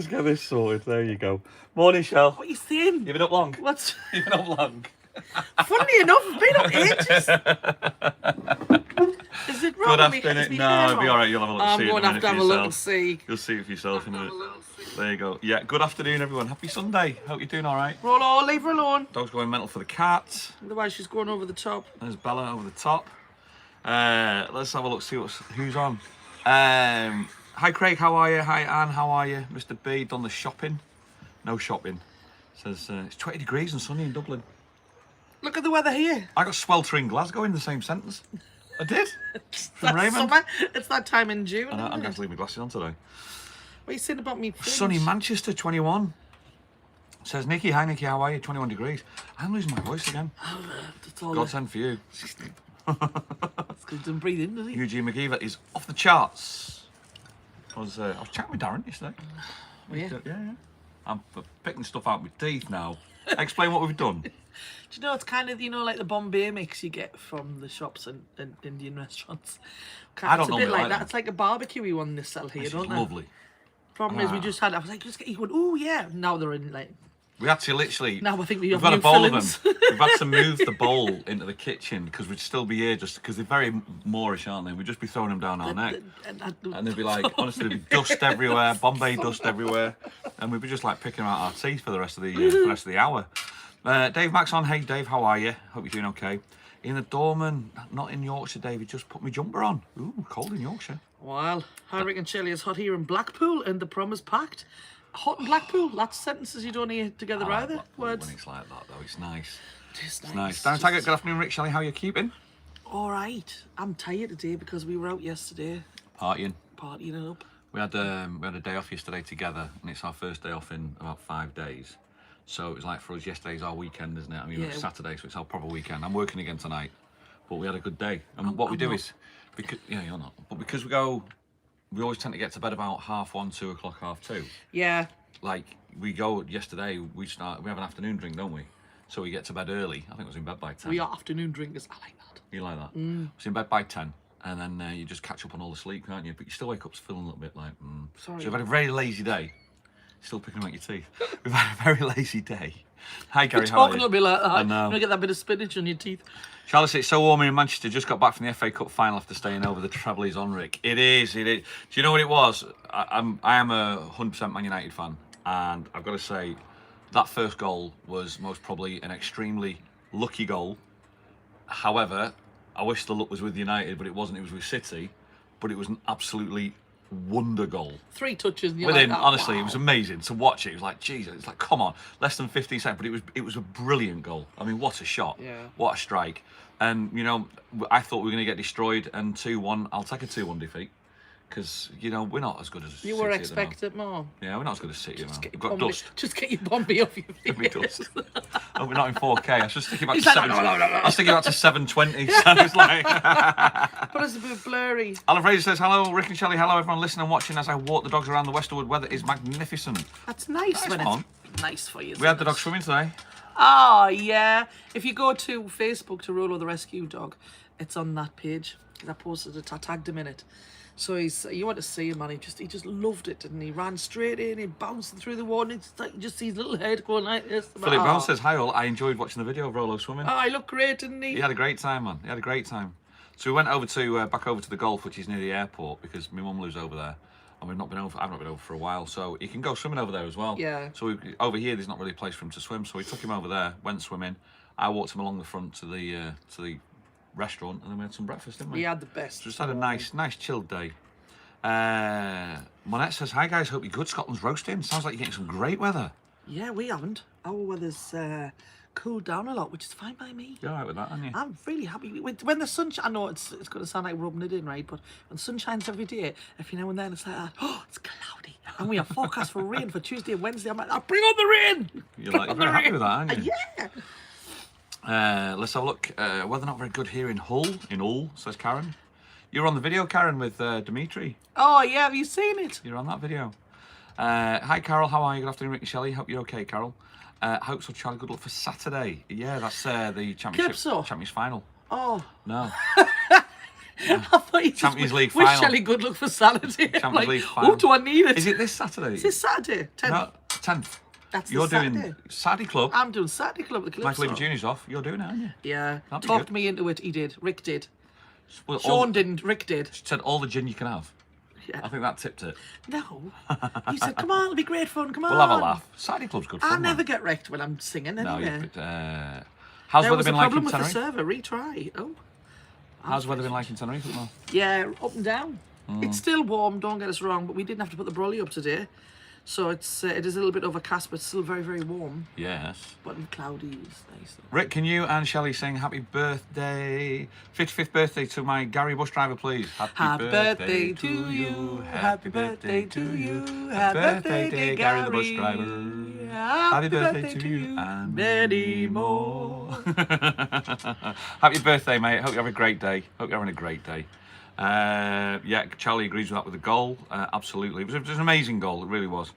Let's get this sorted. There you go. Morning, Shell. What are you saying? You've been up long. What's You've been up long. funny enough? I've been up ages. Is it wrong? Good afternoon. No, it'll be all right. You'll have a look. I'm see going to have to have a look and see. You'll see it for yourself in a minute. There you go. Yeah. Good afternoon, everyone. Happy Sunday. Hope you're doing all right. Roll, leave her alone. Dog's going mental for the cat. Otherwise, she's going over the top. There's Bella over the top. Let's have a look. See who's on. Hi, Craig. How are you? Hi, Anne. How are you? Mr. B. Done the shopping? No shopping. Says it's 20 degrees and sunny in Dublin. Look at the weather here. I got sweltering Glasgow in the same sentence. I did. From Raymond. Summer. It's that time in June. I'm going to leave my glasses on today. What are you saying about me? Fringe? Sunny Manchester, 21. Says Nikki. Hi, Nikki. How are you? 21 degrees. I'm losing my voice again. That's all. God send for you. It's because he doesn't breathe in, does he? Eugene McGeever is off the charts. I was chatting with Darren yesterday. Oh, yeah. Yeah. I'm picking stuff out with teeth now. Explain what we've done. Do you know, it's kind of, like the Bombay mix you get from the shops and Indian restaurants. I don't It's a bit normally like like that. them. It's like a barbecue one they sell here, This don't is they? lovely. Problem is, we just had. I was like, just get you going. Oh yeah. Now they're in like. We had to literally. Now I think we've got new a bowl fillings. of them. We've had to move the bowl into the kitchen because we'd still be here just because they're very Moorish, aren't they? We'd just be throwing them down our neck. And they'd be like, honestly, there'd be dust everywhere, Bombay dust everywhere, and we'd be just like picking out our teeth for the rest of the hour. Dave Max on. Hey Dave, how are you? Hope you're doing okay. In the Dorman, not in Yorkshire, David. Just put my jumper on. Ooh, cold in Yorkshire. Well, Harry and Shelley is hot here in Blackpool, and the prom is packed. Hot in Blackpool. That's sentences you don't hear together I like either. Blackpool Words. when it's like that, though. It's nice. It's It's nice. Darren Taggart, good afternoon, Rick Shelley. How are you keeping? All right. I'm tired today because we were out yesterday Partying. partying it up. We had a day off yesterday together, and it's our first day off in about 5 days. So it was like for us, yesterday's our weekend, isn't it? I mean, Yeah. it's Saturday, so it's our proper weekend. I'm working again tonight, but we had a good day. And what we do is, because you're not, but because we always tend to get to bed about 1:30, 2 o'clock, 2:30. Yeah. Like we go yesterday, we have an afternoon drink, don't we? So we get to bed early. I think I was in bed by 10. We are afternoon drinkers. I like that. You like that? I was in bed by 10. And then you just catch up on all the sleep, can't you? But you still wake up feeling a little bit like, Sorry. So we've had a very lazy day. Still picking out your teeth. We've had a very lazy day. Hi, Gary, how are Talking you? a bit like that. I know. You're gonna get that bit of spinach on your teeth. Charlotte, it's so warm in Manchester. Just got back from the FA Cup final after staying over. The treble is on, Rick. It is. Do you know what it was? I am a 100% Man United fan. And I've got to say, that first goal was most probably an extremely lucky goal. However, I wish the luck was with United, but it wasn't. It was with City. But it was an absolutely wonder goal. 3 touches. And you're Within, like that. honestly, Wow. It was amazing to watch it. It was like, Jesus, it's like, come on, less than 15 seconds. But it was a brilliant goal. I mean, what a shot. Yeah. What a strike. And, I thought we were going to get destroyed. And 2-1, I'll take a 2-1 defeat. Because, we're not as good as You City were at the moment. expected more. Yeah, we're not as good as City. Just We've get got your dust. Just get your Bombay off your Give me face. dust. Oh, we're not in 4K. I should stick it back to He's like, 7. no. I'll stick it back to 720. So it's like. But it's a bit blurry. Alan Fraser says, hello, Rick and Shelley. Hello, everyone listening and watching as I walk the dogs around the Westerwood. Weather is magnificent. That's nice when one. it's nice for you. We had the dog swimming today. Oh, yeah. If you go to Facebook to Rolo the Rescue Dog, it's on that page. I posted it, I tagged him in it. So you want to see him, man. He just loved it, didn't he? Ran straight in, he bounced through the water, and it's like you just see his little head going like this. Philip Brown says, hi all, I enjoyed watching the video of Rolo swimming. Oh, he looked great, didn't he? He had a great time, man. He had a great time. So we went over to back over to the golf, which is near the airport, because my mum lives over there, and I've not been over for a while. So he can go swimming over there as well. Yeah. So over here, there's not really a place for him to swim. So we took him over there, went swimming. I walked him along the front to the restaurant, and then we had some breakfast, didn't we? He had the best. Just had a nice chilled day. Monette says, hi guys, hope you're good. Scotland's roasting. Sounds like you're getting some great weather. Yeah, we haven't. Our weather's cooled down a lot, which is fine by me. You're all right with that, aren't you? I'm really happy. When the sun I know it's going to sound like rubbing it in, right? But when the sun shines every day, every now and then it's like, oh, it's cloudy. And we have forecast for rain for Tuesday and Wednesday. I'm like, oh, bring on the rain! You're very happy with that, aren't you? Yeah. Let's have a look. Weather not very good here in Hull. In Hull, says Karen. You were on the video, Karen, with Dimitri. Oh, yeah, have you seen it? You're on that video. Hi, Carol. How are you? Good afternoon, Rick and Shelley. Hope you're okay, Carol. Hope so, Charlie. Good luck for Saturday. Yeah, that's the championship Calypso. Champions final. Oh, No. I thought you Champions League wish final. Shelley good luck for Saturday. Champions League final. Oh, do I need it? Is it this Saturday? Is this Saturday? 10th. No, 10th. That's You're the doing Saturday. Saturday Club. I'm doing Saturday Club at the Michael Calypso. Jr.'s off. You're doing it, aren't you? Yeah. That'd be Talked good. me into it. He did. Rick did. Well, Sean didn't. Rick did. said all the gin you can have. Yeah. I think that tipped it. No. He said, come on, it'll be great fun. Come on. We'll have a laugh. Saturday Club's good fun. I never man. get wrecked when I'm singing No, anyway. how's There weather was a been like problem in with the Tenerife? server. Retry. Oh. How's weather been like in Tenerife? Well, Yeah, up and down. Hmm. It's still warm, don't get us wrong, but we didn't have to put the brolly up today. So it is a little bit overcast, but still very, very warm. yes. But cloudy is nice. Rick, can you and Shelley sing happy birthday, 55th birthday to my Gary bus driver, please? Happy birthday to you. Happy birthday to you. Happy birthday, dear Gary the bus Gary. driver. Happy birthday to you and many more. Happy birthday, mate. Hope you have a great day. Hope you're having a great day. Yeah, Charlie agrees with that with the goal. Absolutely. It was an amazing goal. It really was.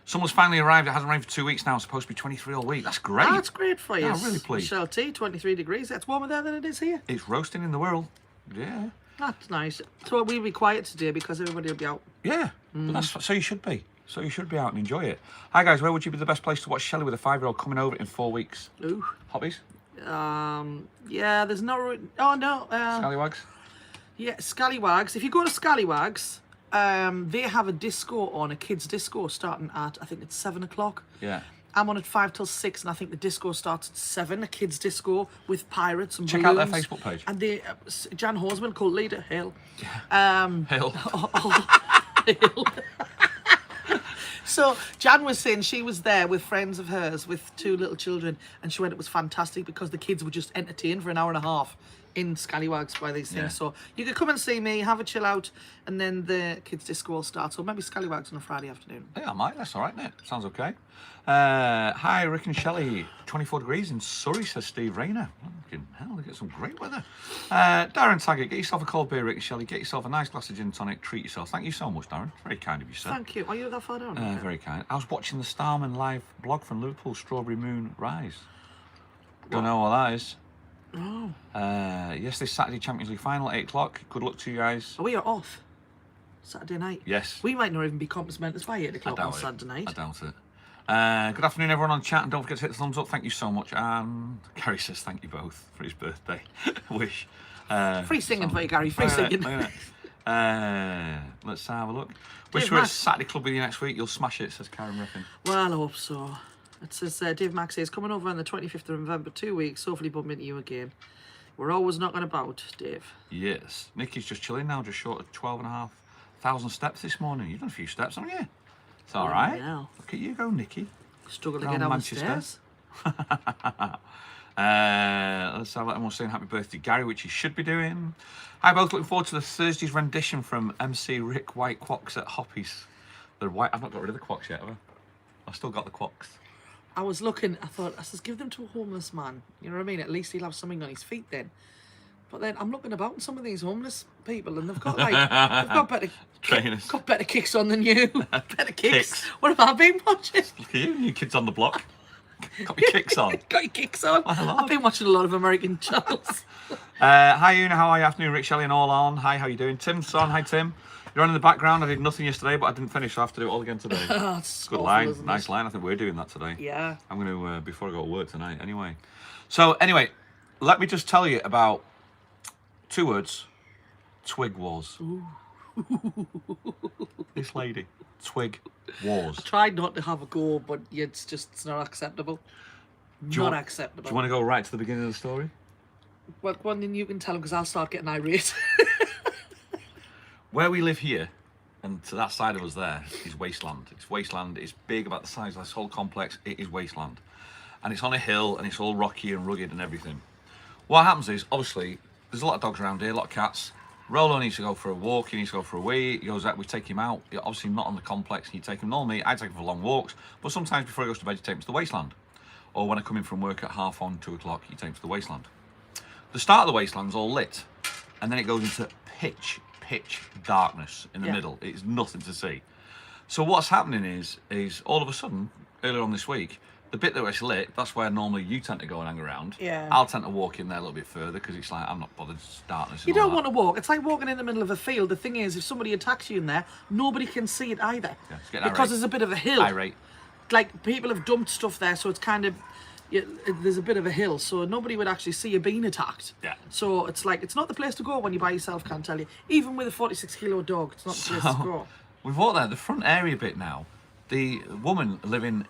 Someone's finally arrived. It hasn't rained for 2 weeks now. It's supposed to be 23 all week. That's great. That's great for you. Yeah, I'm really pleased. Michelle T, 23 degrees. That's warmer there than it is here. It's roasting in the world. Yeah. That's nice. So we'll be quiet today because everybody will be out. Yeah. But that's so you should be. So you should be out and enjoy it. Hi guys, where would you be the best place to watch Shelley with a 5-year-old coming over in 4 weeks? Ooh. Hobbies? Yeah, there's no... Oh, no. Scallywags? Yeah, Scallywags. If you go to Scallywags, they have a disco on, a kids' disco starting at, I think it's 7 o'clock. Yeah. I'm on at 5 till 6, and I think the disco starts at 7, a kids' disco with pirates and Check out balloons. their Facebook page. And they, Jan Horsman, called leader, Hill. Hill. Hill. So Jan was saying she was there with friends of hers with 2 little children, and she went, it was fantastic because the kids were just entertained for an hour and a half in Scallywags by these things. Yeah. So you could come and see me, have a chill out, and then the kids' disco will start. So maybe Scallywags on a Friday afternoon. Yeah, I might. That's all right, mate. Sounds okay. Hi, Rick and Shelley. 24 degrees in Surrey, says Steve Rayner. Fucking hell, they get some great weather. Darren Taggart, get yourself a cold beer, Rick and Shelley. Get yourself a nice glass of gin and tonic. Treat yourself. Thank you so much, Darren. Very kind of you, sir. Thank you. Are you that far down? Okay. Very kind. I was watching the Starman live blog from Liverpool, Strawberry Moon Rise. Don't know what that is. Oh. Yes, this Saturday Champions League final, 8 o'clock. Good luck to you guys. Oh, we are off Saturday night. Yes. We might not even be complimented by 8 I o'clock doubt on it. Saturday night. I doubt it. Good afternoon, everyone on chat, and don't forget to hit the thumbs up. Thank you so much. And Gary says thank you both for his birthday wish. Free singing for you, Gary. Free singing. Let's have a look. Wish Dave we were at Mack. Saturday Club with you next week. You'll smash it, says Karen Rippin. Well, I hope so. It says Dave Mack says coming over on the 25th of November, 2 weeks. Hopefully bump into you again. We're always knocking about, Dave. Yes. Nikki's just chilling now, just short of 12,500 steps this morning. You've done a few steps, haven't you? It's all right. Yeah. Look at you go, Nikki. Struggle to Around get down the Manchester. stairs. Let's have everyone saying happy birthday, Gary, which he should be doing. Hi, both. Looking forward to the Thursday's rendition from MC Rick White Quocks at Hoppy's. The white. I've not got rid of the quocks yet, have I? I've still got the quocks. I was looking, I thought, I says, give them to a homeless man. You know what I mean? At least he'll have something on his feet then. But then I'm looking about and some of these homeless people, and they've got like, they've got better Trainers. got better kicks on than you. Better kicks. Kicks. What have I been watching? Look at you, new kids on the block. Got your kicks on. Got your kicks on. I've been watching a lot of American channels. Hi, Una. How are you? Afternoon, Rick, Shelley, and all on. Hi, how you doing? Tim's on. Hi, Tim. You're on in the background. I did nothing yesterday, but I didn't finish, so I have to do it all again today. Oh, it's Good awful, line. isn't Nice it? line. I think we're doing that today. Yeah. I'm going to, before I go to work tonight, anyway. So, anyway, let me just tell you about 2 words. Twig wars. This lady. Twig wars. Tried not to have a go, but it's not acceptable. Not acceptable. Do you want to go right to the beginning of the story? Well, one thing you can tell them because I'll start getting irate. Where we live here, and to that side of us there, is wasteland. It's wasteland. It's big, about the size of this whole complex. It is wasteland. And it's on a hill, and it's all rocky and rugged and everything. What happens is, obviously, there's a lot of dogs around here, a lot of cats. Rolo needs to go for a walk, he needs to go for a wee. He goes out, we take him out. Obviously not on the complex, you take him normally. I take him for long walks, but sometimes before he goes to bed, you take him to the wasteland. Or when I come in from work at 2 o'clock, you take him to the wasteland. The start of the wasteland's all lit, and then it goes into pitch darkness in the middle. It's nothing to see. So what's happening is all of a sudden, earlier on this week, the bit that was lit, that's where normally you tend to go and hang around. Yeah. I'll tend to walk in there a little bit further because it's like, I'm not bothered, it's darkness. You don't want to walk. It's like walking in the middle of a field. The thing is, if somebody attacks you in there, nobody can see it either. Yeah, it's getting because irate. there's a bit of a hill. Irate. Like, people have dumped stuff there, so it's kind of... there's a bit of a hill, so nobody would actually see you being attacked. Yeah. So it's like, it's not the place to go when you're by yourself, can't tell you. Even with a 46-kilo dog, it's not the place to go. We've walked there, the front area bit now. The woman living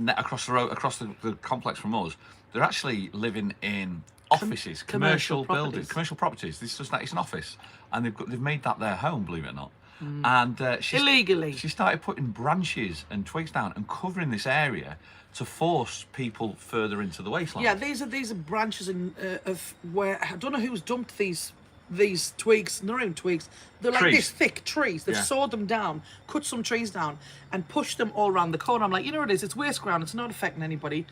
across the road, across the complex from us, they're actually living in offices, commercial buildings, commercial properties. This is it's an office, and they've made that their home, believe it or not. And Illegally. she started putting branches and twigs down and covering this area to force people further into the wasteland. Yeah, these are branches of where, I don't know who's dumped these twigs, they're not even twigs, they're like Trees. these thick trees. They've sawed them down, cut some trees down, and pushed them all around the corner. I'm like, you know what it is, it's waste ground, it's not affecting anybody.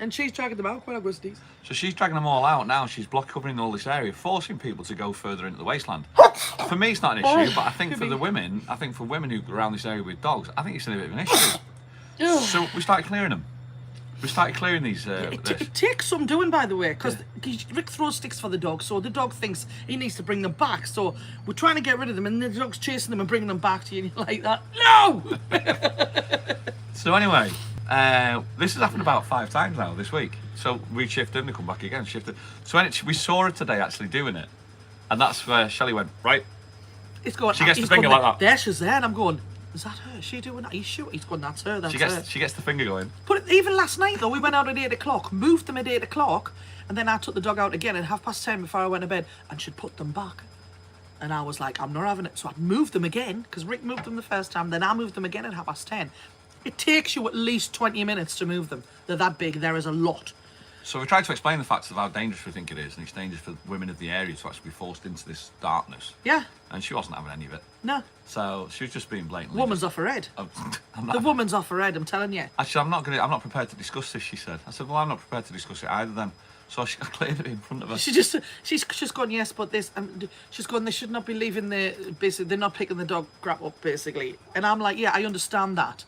And she's dragging them out, quite aggressive. So she's dragging them all out now. She's covering all this area, forcing people to go further into the wasteland. For me, it's not an issue, but I think for the women, for women who go around this area with dogs, I think it's a bit of an issue. So we started clearing them. We started clearing these. It takes some doing, by the way, because Rick throws sticks for the dog, so the dog thinks he needs to bring them back. So we're trying to get rid of them, and the dog's chasing them and bringing them back to you, and you're like that. No! So anyway, this has happened about 5 times now this week. So we shifted, they come back again, shifted. So we saw her today actually doing it, and that's where Shelley went, right? It's going. She gets the finger like that. There she's there, and I'm going, is that her? Is she doing that? Are you sure? He's going, that's her, that's her. She gets the finger going. But even last night, though, we went out at 8 o'clock, moved them at 8 o'clock, and then I took the dog out again at 10:30 before I went to bed, and she'd put them back. And I was like, I'm not having it. So I moved them again, because Rick moved them the first time, then I moved them again at 10:30. It takes you at least 20 minutes to move them. They're that big. There is a lot. So we tried to explain the facts of how dangerous we think it is, and it's dangerous for women of the area to actually be forced into this darkness. Yeah. And she wasn't having any of it. No. So she was just being blatantly. Woman's off her head. The woman's off her head, I'm telling you. Actually, I'm not prepared to discuss this, she said. I said, well, I'm not prepared to discuss it either then. So I cleared it in front of her. She's gone, yes, but this, she's gone, they should not be leaving basically, they're not picking the dog crap up, basically. And I'm like, yeah, I understand that.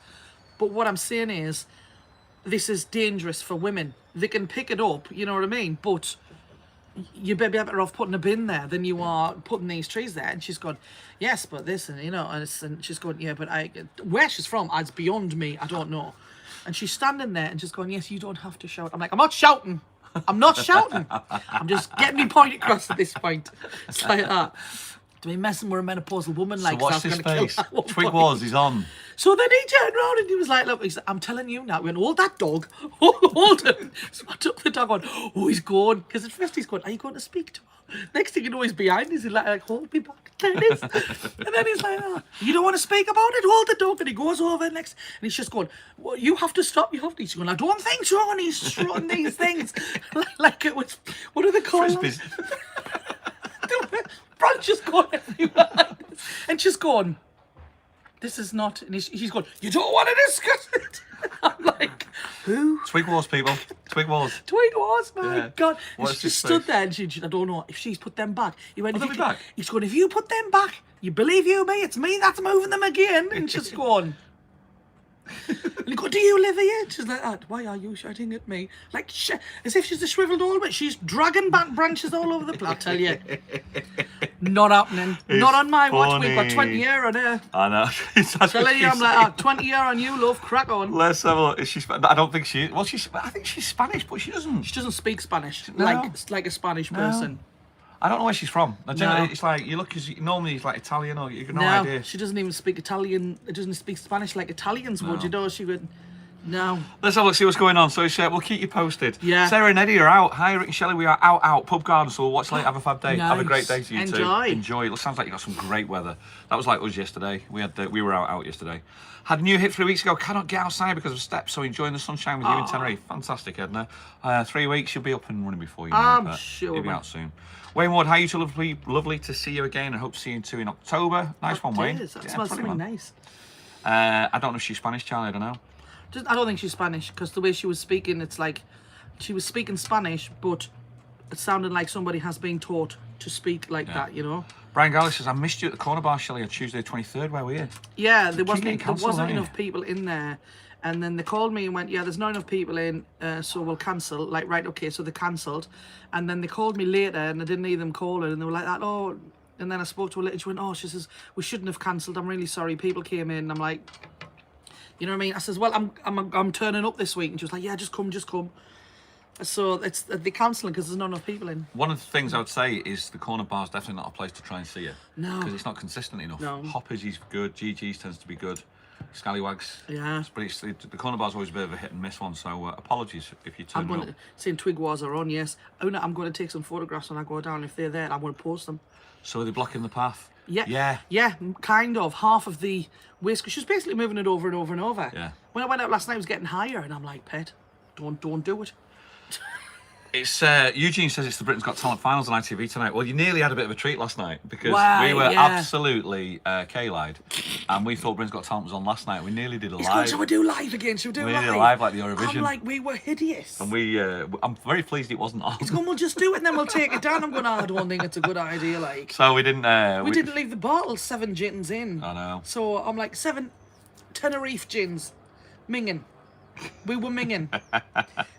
But what I'm saying is, this is dangerous for women. They can pick it up, you know what I mean? But you'd be better off putting a bin there than you are putting these trees there. And she's gone, yes, but this, and you know, and she's going, yeah, but where she's from, it's beyond me, I don't know. And she's standing there and just going, yes, you don't have to shout. I'm like, I'm not shouting. I'm not shouting. I'm just getting my point across at this point. It's like that. To be messing with a menopausal woman like so watch this face. Twig Wars is on. So then he turned around and he was like, look, I'm telling you now. We went, hold that dog. Hold him. So I took the dog on. Oh, he's gone. Because at first he's going, are you going to speak to her? Next thing you know, he's behind us. He's like, hold me back. There it is. And then he's like, oh, you don't want to speak about it? Hold the dog. And he goes over next. And he's just going, well, you have to stop. You have to. He's going, I don't think so. And he's throwing these things. like it was, what are they called? Frisbees. Branches going everywhere. And she's going, this is not, and she's going, you don't want to discuss it. I'm like, who? Twig Wars, people. Twig Wars. Twig Wars, my Yeah. God. And What's she this just stood face? there and she, I don't know if she's put them back. He went, Oh, they'll be back? He's going, if you put them back, you believe you me, it's me that's moving them again. And she's going, and he go, do you live here? She's like that. Why are you shouting at me? Like, as if she's a shriveled old bit. She's dragging back branches all over the place. I tell you. Not happening. Not on my watch. We've got 20 year on her. I know. Telling you, I'm like, 20 year on you, love. Crack on. Let's have a look. Is she? I don't think she is. Well, I think she's Spanish, but she doesn't. She doesn't speak Spanish. No. Like a Spanish person. I don't know where she's from. No. It's like you look. Normally, it's like Italian, or you've got no No, idea. she doesn't even speak Italian. It doesn't speak Spanish like Italians would. You know, she would. No. Let's have a look, see what's going on. So we'll keep you posted. Yeah. Sarah and Eddie are out. Hi, Rick and Shelley. We are out. Pub garden. So we'll watch later. Have a fab day. Have a great day to you Enjoy. too. Enjoy. It sounds like you got some great weather. That was like us yesterday. We were out yesterday. Had a new hit 3 weeks ago. Cannot get outside because of steps. So enjoying the sunshine with you in Tenerife. Fantastic, Edna. 3 weeks. You'll be up and running before you know I'm it. sure. You'll be out soon. Wayne Ward, how you two? Lovely to see you again. I hope to see you too in October. Nice one, Wayne. That smells something nice. I don't know if she's Spanish, Charlie. I don't know. I don't think she's Spanish because the way she was speaking, it's like she was speaking Spanish, but it sounded like somebody has been taught to speak like that, you know. Brian Gallagher says, I missed you at the corner bar, Shelley, on Tuesday the 23rd. Where were you? Yeah, there getting wasn't cancelled, aren't you? enough people in there. And then they called me and went, yeah, there's not enough people in, so we'll cancel. Like, right, okay, so they cancelled. And then they called me later and I didn't hear them calling and they were like that, oh. And then I spoke to her later and she went, oh, she says, we shouldn't have cancelled. I'm really sorry. People came in. And I'm like, you know what I mean? I says, well, I'm turning up this week. And she was like, yeah, just come. So it's they're cancelling because there's not enough people in. One of the things I would say is the corner bar's definitely not a place to try and see you. No. Because it's not consistent enough. No. Hoppers is good. GG's tends to be good. Scallywags. Yeah. But the corner bar's always a bit of a hit and miss one. So apologies if you turn up. Saying Twig Wars are on, yes. Oh no, I'm going to take some photographs when I go down. If they're there, I'm going to post them. So are they blocking the path? Yeah. Yeah, kind of. Half of the waste. She was basically moving it over and over and over. Yeah. When I went out last night, it was getting higher, and I'm like, Pet, don't do it. It's Eugene says it's the Britain's Got Talent finals on ITV tonight. Well, you nearly had a bit of a treat last night because we were absolutely K-lied, and we thought Britain's Got Talent was on last night. We nearly did a live. Shall we do live again? Shall we do we live? did a live like the Eurovision. I'm like, we were hideous. And I'm very pleased it wasn't on. He's going, we'll just do it and then we'll take it down. I'm going, I don't think it's a good idea. Like, so we didn't. We didn't leave the bottle 7 gins in. I know. So I'm like 7 Tenerife gins, minging. We were minging.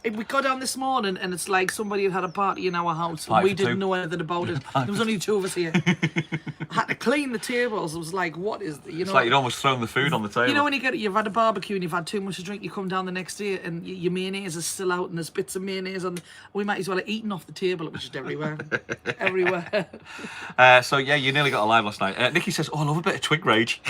We got down this morning and it's like somebody had a party in our house and we didn't know anything about it. There was only 2 of us here. I had to clean the tables. It was like, what is the, you know? It's like you'd almost thrown the food on the table. You know when you've had a barbecue and you've had too much to drink, you come down the next day and your mayonnaise is still out and there's bits of mayonnaise on. We might as well have eaten off the table. It was just everywhere. Everywhere. So yeah, you nearly got a live last night. Nikki says, oh, I love a bit of twig rage.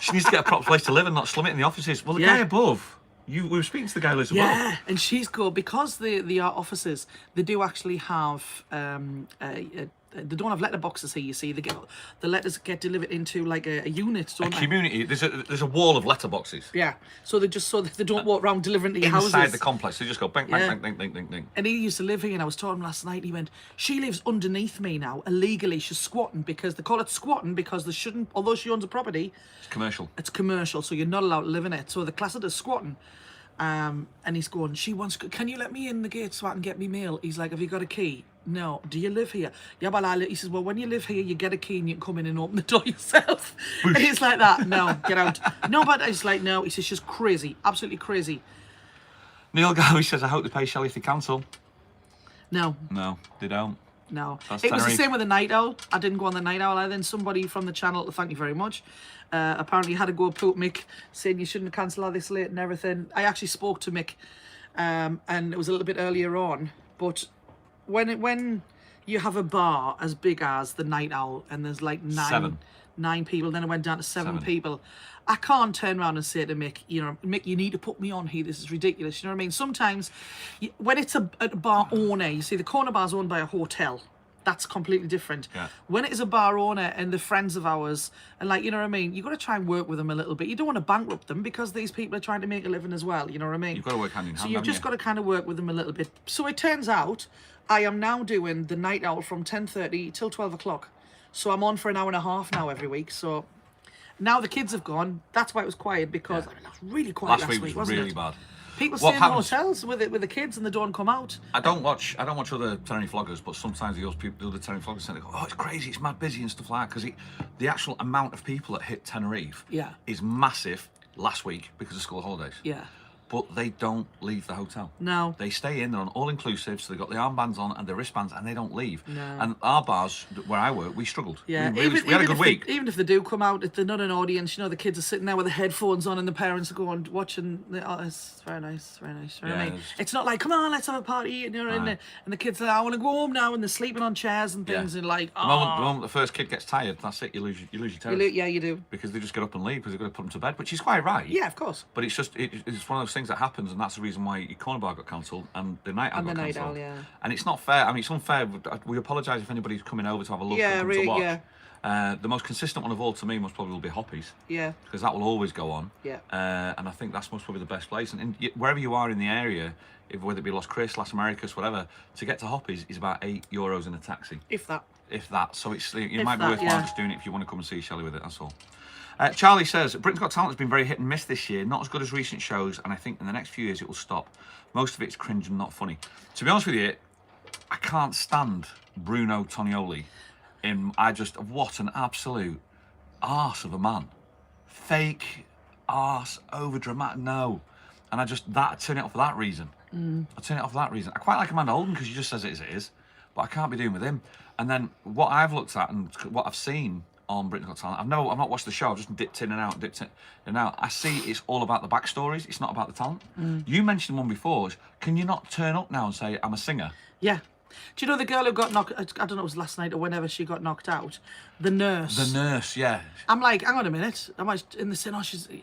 She needs to get a proper place to live and not slum it in the offices. Well, the guy above... we were speaking to the guy as well. Yeah, and she's good because the art offices, they do actually have they don't have letterboxes here. You see, the letters get delivered into like a unit. Don't a community. There's a wall of letterboxes. Yeah, so they don't walk around delivering to your houses. Inside the complex, they just go bang, bang, bang, bang, bang, bang. And he used to live here, and I was talking to him last night. He went, she lives underneath me now illegally. She's squatting because they call it squatting because they shouldn't. Although she owns a property, it's commercial. It's commercial, so you're not allowed to live in it. So the class it as squatting. And he's going, can you let me in the gate so I can get me mail? He's like, have you got a key? No. Do you live here? Yeah, but he says, well, when you live here, you get a key and you can come in and open the door yourself. And he's like that. No, get out. No, but it's like, no. He says, she's crazy. Absolutely crazy. Neil Gowie says, I hope they pay Shelley if they cancel. No. No, they don't. No. It was the same with the Night Owl. I didn't go on the Night Owl. And then somebody from the channel, thank you very much, apparently had to go poke Mick, saying you shouldn't cancel all this late and everything. I actually spoke to Mick, and it was a little bit earlier on. But when you have a bar as big as the Night Owl and there's like nine people, then it went down to seven people. I can't turn around and say to Mick, Mick, you need to put me on here. This is ridiculous. You know what I mean? Sometimes when it's a bar owner, you see the corner bar's owned by a hotel. That's completely different. Yeah. When it is a bar owner and they're friends of ours, and like, you know what I mean? You've got to try and work with them a little bit. You don't want to bankrupt them because these people are trying to make a living as well. You know what I mean? You've got to work hand in hand. So you've just got to kind of work with them a little bit. So it turns out I am now doing the Night Owl from 10:30 till 12 o'clock. So I'm on for an hour and a half now every week. So now the kids have gone. That's why it was quiet, because I mean, that was really quiet last week, wasn't really it? Bad. People stay in hotels with the kids and they don't come out. I don't watch other Tenerife vloggers, but sometimes the other Tenerife vloggers say, "Oh, it's crazy, it's mad busy and stuff like that." Because the actual amount of people that hit Tenerife is massive last week because of school holidays. Yeah. But they don't leave the hotel. No. They stay in, they're on all-inclusive, so they've got the armbands on and the wristbands, and they don't leave. No. And our bars, where I work, we struggled. Yeah, we had a good week. Even if they do come out, if they're not an audience, the kids are sitting there with the headphones on and the parents are going, watching. It's very nice, very nice. You know what I mean? It's not like, come on, let's have a party, and the kids are like, I want to go home now, and they're sleeping on chairs and things, and like, The moment the first kid gets tired, that's it, you lose your terrace. Yeah, you do. Because they just get up and leave because they've got to put them to bed, which is quite right. Yeah, of course. But it's just, it's one of those things that happens, and that's the reason why your corner bar got cancelled and the Night Owl got cancelled. And it's not fair. I mean, it's unfair. We apologise if anybody's coming over to have a look and come to watch. The most consistent one of all to me must probably be Hoppies. Yeah. Because that will always go on. Yeah. And I think that's most probably the best place. And wherever you are in the area, whether it be Las Cris, Las Americas, whatever, to get to Hoppies is about €8 in a taxi. If that. So it might be worthwhile just doing it if you want to come and see Shelley with it, that's all. Charlie says, Britain's Got Talent has been very hit and miss this year, not as good as recent shows, and I think in the next few years it will stop. Most of it's cringe and not funny. To be honest with you, I can't stand Bruno Tonioli. What an absolute arse of a man. Fake, it's over dramatic. No. And I turn it off for that reason. I turn it off for that reason. I quite like Amanda Holden because she just says it as it is, but I can't be doing with him. And then what I've looked at and what I've seen on Britain's Got Talent, I've not watched the show. I've just dipped in and out. I see it's all about the backstories. It's not about the talent. You mentioned one before. Can you not turn up now and say I'm a singer? Yeah. Do you know the girl who got knocked? I don't know, it was last night or whenever she got knocked out. The nurse. The nurse, yeah. I'm like, hang on a minute. Am I in the scene?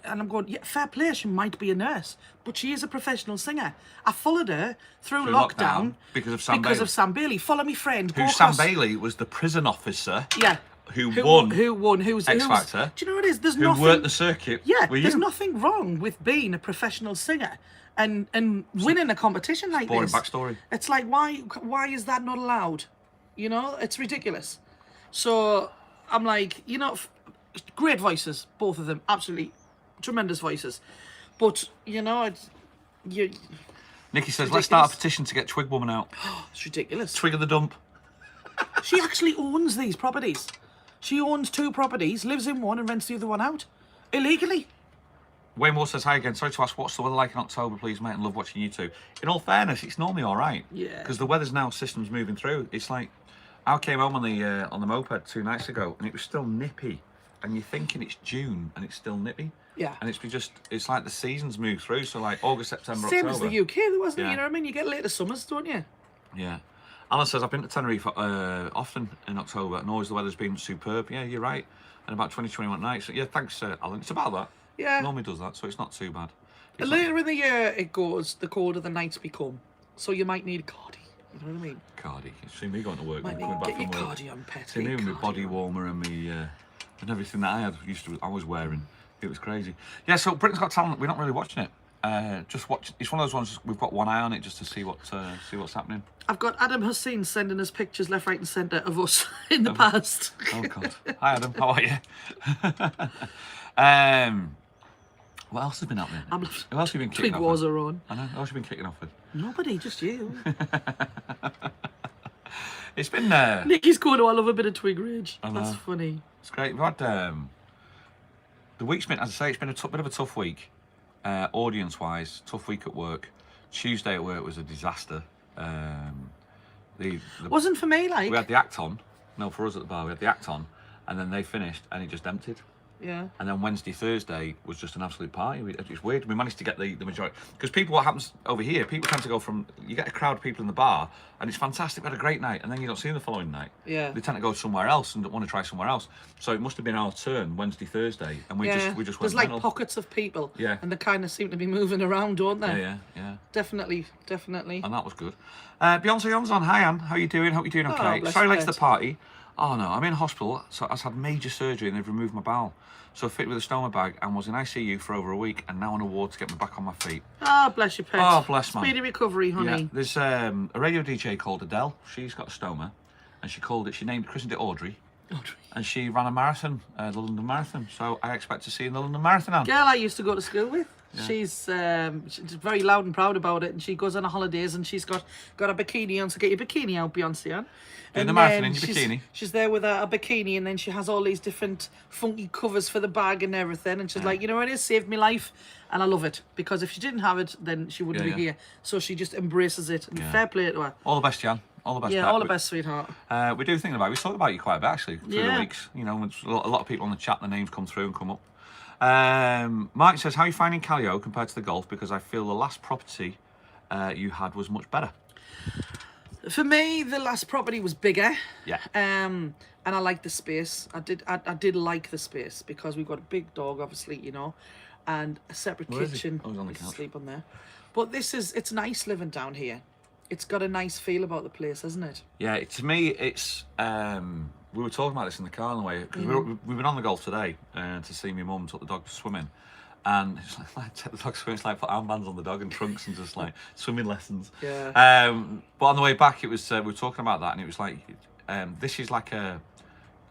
And I'm going, yeah, fair play. She might be a nurse, but she is a professional singer. I followed her through lockdown because of Sam Bailey. Follow me, friend. Sam Bailey was the prison officer. Yeah. Who won X Factor. Do you know what it is? There's who nothing. Worked the circuit. Yeah. There's nothing wrong with being a professional singer. And winning a competition like boring this. Backstory. It's like, why is that not allowed? You know, it's ridiculous. So I'm like, you know, great voices, both of them, absolutely tremendous voices. But you know, Nikki says, let's start a petition to get Twig Woman out. It's ridiculous. Twig of the dump. She actually owns these properties. She owns 2 properties, lives in one, and rents the other one out illegally. Wayne Moore says, hi again. Sorry to ask, what's the weather like in October, please, mate? And love watching you two. In all fairness, it's normally all right. Yeah. Because the weather's now, systems moving through. It's like, I came home on the moped 2 nights ago, and it was still nippy. And you're thinking it's June, and it's still nippy. Yeah. And it's like the seasons move through. So like August, September, Same October. as the UK, there wasn't Yeah. it? You know what I mean? You get later summers, don't you? Yeah. Alan says, I've been to Tenerife often in October, and always the weather's been superb. Yeah, you're right. And about 20-21 nights. So, yeah, thanks, Alan. It's about that. Yeah. It normally does that, so it's not too bad. And later in the year it goes, the colder the nights become. So you might need a cardi. You know what I mean? Cardi. You see me going to work, Might coming need, back get from your work. cardi on, pet. See me with my body warmer and me and everything that I was wearing. It was crazy. Yeah, so Britain's Got Talent, we're not really watching it. Just watch. It's one of those ones we've got one eye on it just to see what's happening. I've got Adam Hussein sending us pictures left, right, and centre of us in the past. Oh God! Hi Adam, how are you? What else has been happening? Who else have you been kicking Twig off wars with? are on. I know. Who else have you been kicking off with? Nobody, just you. It's been. Nikki's going, I love a bit of Twig rage. I know. That's funny. It's great. We've had the week's been, as I say, it's been a bit of a tough week, audience-wise. Tough week at work. Tuesday at work was a disaster. Wasn't for me, like. We had the act on. No, for us at the bar, we had the act on, and then they finished, and it just emptied. Yeah. And then Wednesday, Thursday was just an absolute party. It's weird. We managed to get the majority. Because what happens over here, people tend to go from, you get a crowd of people in the bar, and it's fantastic, we had a great night, and then you don't see them the following night. Yeah. They tend to go somewhere else and want to try somewhere else. So it must have been our turn Wednesday, Thursday, and we just went There's like mental. pockets of people. Yeah. And they kind of seem to be moving around, don't they? Yeah. Definitely. And that was good. Beyonce Yon's on. Hi, Anne. How you doing? Hope you're doing okay. bless Sorry you, late to the mate. party. Oh no, I'm in hospital. So I've had major surgery and they've removed my bowel. So fit with a stoma bag and was in ICU for over a week and now on a ward to get me back on my feet. Oh, bless you, pet. Oh, bless, man. Speedy recovery, honey. Yeah, there's a radio DJ called Adele. She's got a stoma and she christened it Audrey. And she ran a marathon, the London Marathon. So I expect to see in the London Marathon, Anne. Girl I used to go to school with. Yeah. She's very loud and proud about it, and she goes on her holidays and she's got a bikini on. So get your bikini out, Beyonce, Anne. Doing And the marathon then in your bikini. She's there with a bikini, and then she has all these different funky covers for the bag and everything. And she's like, you know what, it saved me life, and I love it because if she didn't have it, then she wouldn't be here. So she just embraces it, and fair play to her. All the best, Jan. All the best. Yeah, Pat. all the best, sweetheart. We do think about it. We talked about you quite a bit actually through the Yeah. weeks. You know, a lot of people on the chat, the names come through and come up. Mark says, how are you finding Callio compared to the golf? Because I feel the last property you had was much better. For me, the last property was bigger. Yeah. And I liked the space. I did like the space because we've got a big dog, obviously, you know, and a separate Where is he? kitchen. Oh, he's on the He can couch. sleep on there. But it's nice living down here. It's got a nice feel about the place, hasn't it? Yeah, to me, it's. We were talking about this in the car on the way because we've been on the golf today to see my mum took the dog swimming, and it's like take the dog swimming. It's like put armbands on the dog and trunks and just like swimming lessons. Yeah. But on the way back, it was we were talking about that, and it was like this is like a.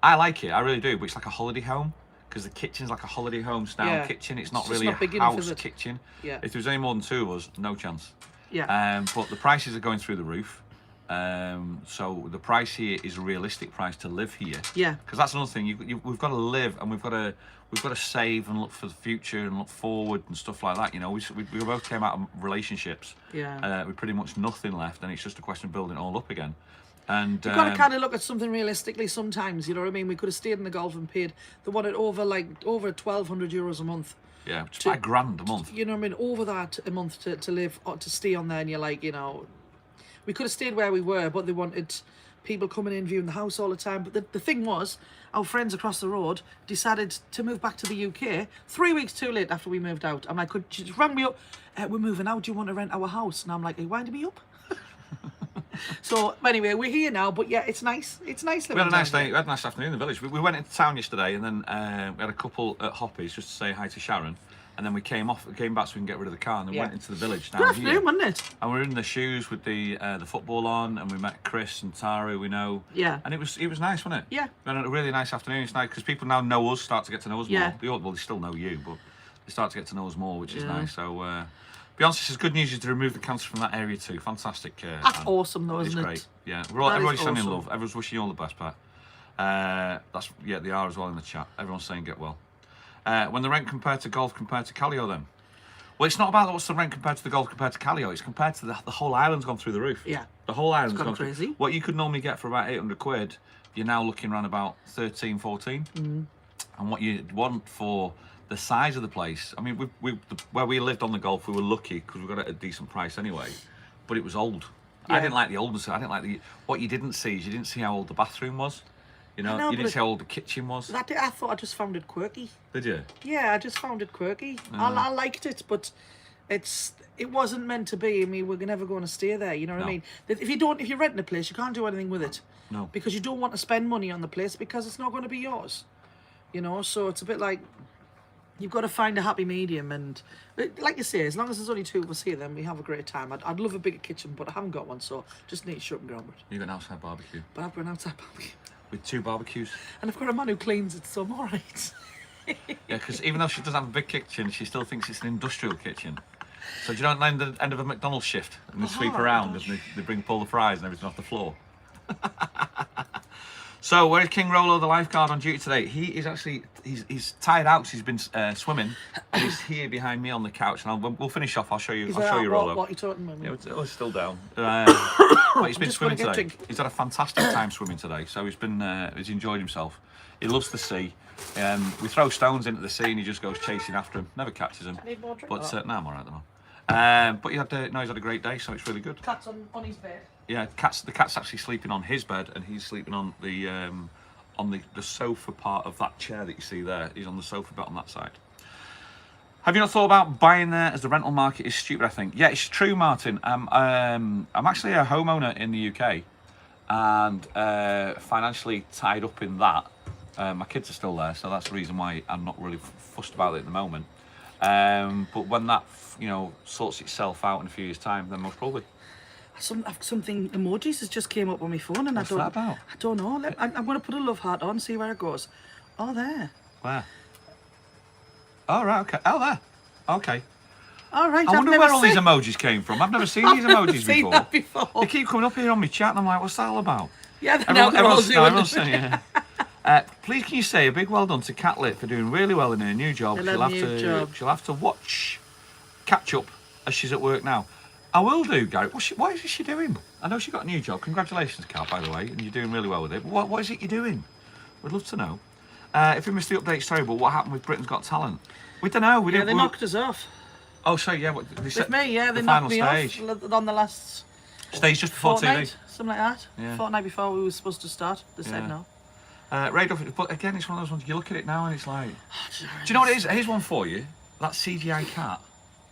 I like it, I really do, but it's like a holiday home. Because the kitchen's like a holiday home style kitchen. It's not It's really not big a enough, house is it? kitchen. Yeah. If there was any more than two of us, no chance. Yeah. But the prices are going through the roof. So the price here is a realistic price to live here. Yeah. Because that's another thing. We've got to live, and we've got to save and look for the future and look forward and stuff like that. You know, we both came out of relationships. Yeah. With pretty much nothing left, and it's just a question of building it all up again. And You've got to kind of look at something realistically sometimes, you know what I mean? We could have stayed in the Gulf and paid the one at over 1,200 euros a month. Yeah, which is about £1,000 a month. You know what I mean? Over that a month to live, or to stay on there, and you're like, you know, we could have stayed where we were, but they wanted people coming in, viewing the house all the time. But the thing was, our friends across the road decided to move back to the UK 3 weeks too late after we moved out. I'm like, she just rang me up, we're moving out, do you want to rent our house? And I'm like, are you winding me up? So anyway, we're here now, but yeah, it's nice. It's nice living. We had a nice day. We had a nice afternoon in the village. We went into town yesterday, and then we had a couple at Hoppy's just to say hi to Sharon, and then we came back so we can get rid of the car, and then went into the village down Good afternoon, wasn't it? And we were in the shoes with the football on, and we met Chris and Tara, who we know. Yeah. And it was nice, wasn't it? Yeah. We had a really nice afternoon. It's nice because people now know us, start to get to know us more. Well, they still know you, but they start to get to know us more, which is nice. So. Beyonce says good news is to remove the cancer from that area too. Fantastic. That's awesome, though, isn't it? Great. Yeah, everybody's sending awesome. love. Everyone's wishing you all the best, Pat. They are as well in the chat. Everyone's saying get well. When the rent compared to golf compared to Callio, then? Well, it's not about what's the rent compared to the golf compared to Callio. It's compared to the whole island's gone through the roof. Yeah. The whole island's gone through. crazy. What you could normally get for about 800 quid, you're now looking around about 13, 14. And what you want for the size of the place, I mean, where we lived on the Gulf, we were lucky because we got it at a decent price anyway, but it was old. I didn't like the oldness. I didn't like what you didn't see is you didn't see how old the bathroom was. You know, you didn't see how old the kitchen was. I thought I just found it quirky. Did you? Yeah, I just found it quirky. I liked it, but it wasn't meant to be. I mean, we're never going to stay there. You know what I mean? If you're renting a place, you can't do anything with it. No. Because you don't want to spend money on the place because it's not going to be yours. You know, so it's a bit like you've got to find a happy medium, and like you say, as long as there's only two of us here, then we have a great time. I'd love a bigger kitchen, but I haven't got one, so just need to shut and ground it. You got an outside barbecue. But I've got an outside barbecue. With 2 barbecues. And I've got a man who cleans it, so I'm all right. Yeah, because even though she doesn't have a big kitchen, she still thinks it's an industrial kitchen. So do you know at the end of a McDonald's shift, and they sweep around and they pull the fries and everything off the floor? So where's King Rolo, the lifeguard on duty today? He is actually he's tired out because he's been swimming. And he's here behind me on the couch, and we'll finish off. I'll show you. Rolo. What are you talking about? Yeah, it's still down. But he's been swimming today. He's had a fantastic time swimming today. So he's enjoyed himself. He loves the sea. We throw stones into the sea, and he just goes chasing after him. Never catches them. I need more drink. But no, I'm alright though. But he's had a great day, so it's really good. Cat's on his bed. Yeah, the cat's actually sleeping on his bed, and he's sleeping on the sofa part of that chair that you see there. He's on the sofa bit on that side. Have you not thought about buying there as the rental market is stupid? I think. Yeah, it's true, Martin. I'm actually a homeowner in the UK, and financially tied up in that. My kids are still there, so that's the reason why I'm not really fussed about it at the moment. But when that sorts itself out in a few years' time, then most probably. Something emojis has just came up on my phone, and What's that about? I don't know. I'm going to put a love heart on, see where it goes. Oh, there. Where? Oh, right, okay. Oh, there. Okay. All right. I wonder where all these emojis came from. I've never seen these emojis seen that before. They keep coming up here on my chat, and I'm like, what's that all about? Yeah, everyone's saying, yeah. Please, can you say a big well done to Catlit for doing really well in her new job? She'll have to catch up as she's at work now. I will do, Gary. What is she doing? I know she got a new job. Congratulations, Kat, by the way, and you're doing really well with it. But what is it you're doing? We'd love to know. If we missed the update, sorry, but what happened with Britain's Got Talent? We don't know. They knocked us off. Oh, sorry, yeah. With me, yeah, they knocked me off on the last stage just before fortnight, TV. Something like that. Yeah. Fortnight before we were supposed to start, they said no. But again, it's one of those ones, you look at it now and it's like... Do you know what it is? Here's one for you. That CGI cat,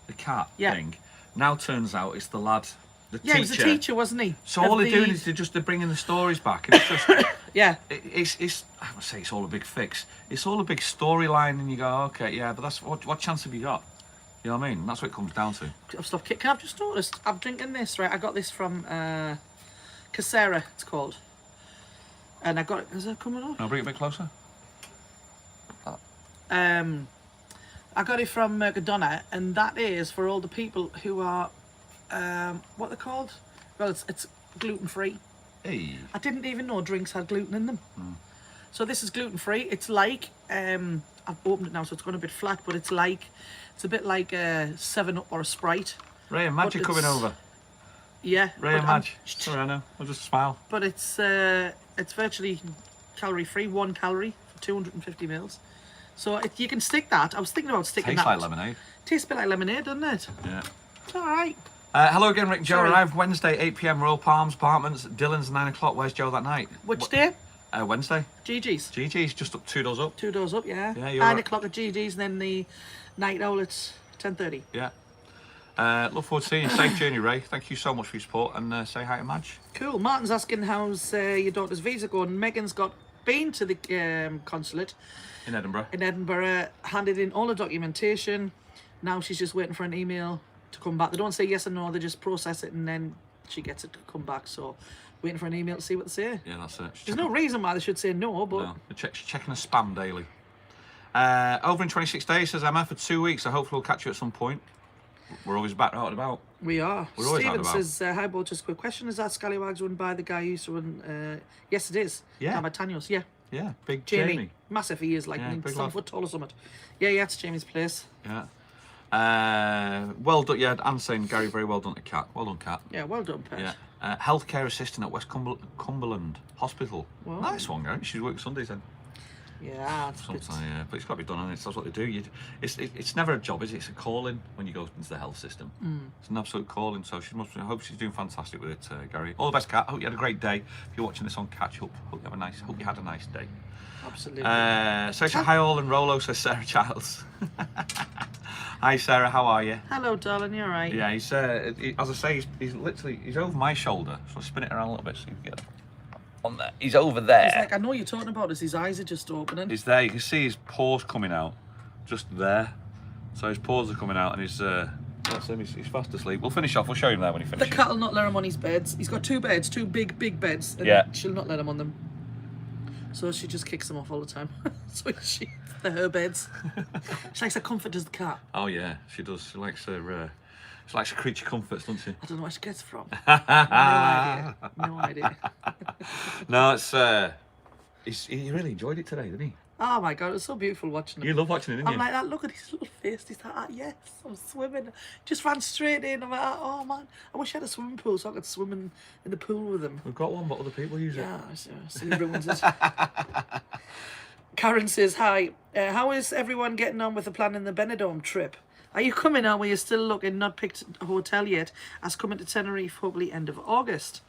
the cat thing, now turns out it's the lad, the teacher. Yeah, he was a teacher, wasn't he? So all they're doing is they're bringing the stories back. And it's just... yeah. It's I would say it's all a big fix. It's all a big storyline, and you go, okay, yeah, but that's what chance have you got? You know what I mean? That's what it comes down to. Can I just noticed, I'm drinking this, right? I got this from Canary, it's called. And I got it, is it coming on? No, bring it a bit closer. I got it from Mercadona, and that is for all the people who are, what they're called? Well, it's gluten-free. Hey. I didn't even know drinks had gluten in them. So this is gluten-free. It's like, I've opened it now, so it's gone a bit flat, but it's a bit like a 7-Up or a Sprite. Ray and Madge are coming over. Yeah. Ray and Madge. Sorry, I know. I'll just smile. But it's virtually calorie-free, 1 calorie for 250 mils. So you can stick that. I was thinking about sticking that. Tastes like lemonade. Tastes a bit like lemonade, doesn't it? Yeah. It's all right. Hello again, Rick and Joe. Sorry. Arrived Wednesday, 8 p.m. Royal Palms Apartments. Dylan's 9 o'clock. Where's Joe that night? Which day? Wednesday. GG's. GG's just up 2 doors up. 2 doors up, yeah. Yeah, you're 9 right. o'clock at GG's, and then the night owl at 10:30. Yeah. Look forward to seeing you. Safe journey, Ray. Thank you so much for your support, and say hi to Madge. Cool. Martin's asking how's your daughter's visa going. Megan's been to the consulate In Edinburgh. handed in all the documentation. Now she's just waiting for an email to come back. They don't say yes or no, they just process it and then she gets it to come back. So waiting for an email to see what they say. Yeah, that's it. There's no reason why they should say no, but No, checking the spam daily. Over in 26 days, says Emma, for 2 weeks. I hope we'll catch you at some point. We're always back out and about. we are. We're always out Stephen and about. says, hi, Bob, just a quick question. Is that Scallywags run by the guy who used to run? Yes, it is. Yeah. Down by Tanyos, yeah. Yeah, big Jamie. Massive he is, like Yeah, big 7 lad. foot tall or something. Yeah, it's Jamie's place. Yeah. Well done. Yeah, Anne's saying, Gary, very well done to Cat. Well done, Cat. Yeah, well done, Pet. Yeah. Healthcare assistant at West Cumberland Hospital. Wow. Nice one, Gary. She's working Sundays then. Yeah, it's a bit- Sometimes, yeah. But it's got to be done, and that's what they do. It's never a job, is it? It's a calling when you go into the health system. It's an absolute calling. So I hope she's doing fantastic with it, Gary. All the best, Cat. Hope you had a great day. If you're watching this on Catch Up, hope you had a nice day. Absolutely. So hi all and Rolo, says Sarah Childs. Hi Sarah, how are you? Hello, darling. You're right. Yeah, he's as I say, he's literally over my shoulder. So I'll spin it around a little bit so you can get on there. He's over there. He's like, I know what you're talking about this. His eyes are just opening. He's there. You can see his paws coming out, just there. So his paws are coming out, and that's him. He's fast asleep. We'll finish off. We'll show him there when he The finishes. cat will not let him on his beds. He's got 2 beds, 2 big beds. And Yeah. she'll not let him on them. So she just kicks them off all the time. So they're her beds. She likes her comfort as the cat. Oh yeah, she does. She likes her creature comforts, doesn't she? I don't know where she gets it from. No idea. No, he really enjoyed it today, didn't he? Oh my God, it was so beautiful watching him. You love watching it, didn't I'm you? like that. Look at his little face. He's like, yes, I'm swimming. Just ran straight in. I'm like, oh man, I wish I had a swimming pool so I could swim in the pool with him. We've got one, but other people use it. Yeah, silly ruins it. Karen says, hi. How is everyone getting on with the plan in the Benidorm trip? Are you coming or were you still looking? Not picked a hotel yet. As coming to Tenerife, hopefully end of August.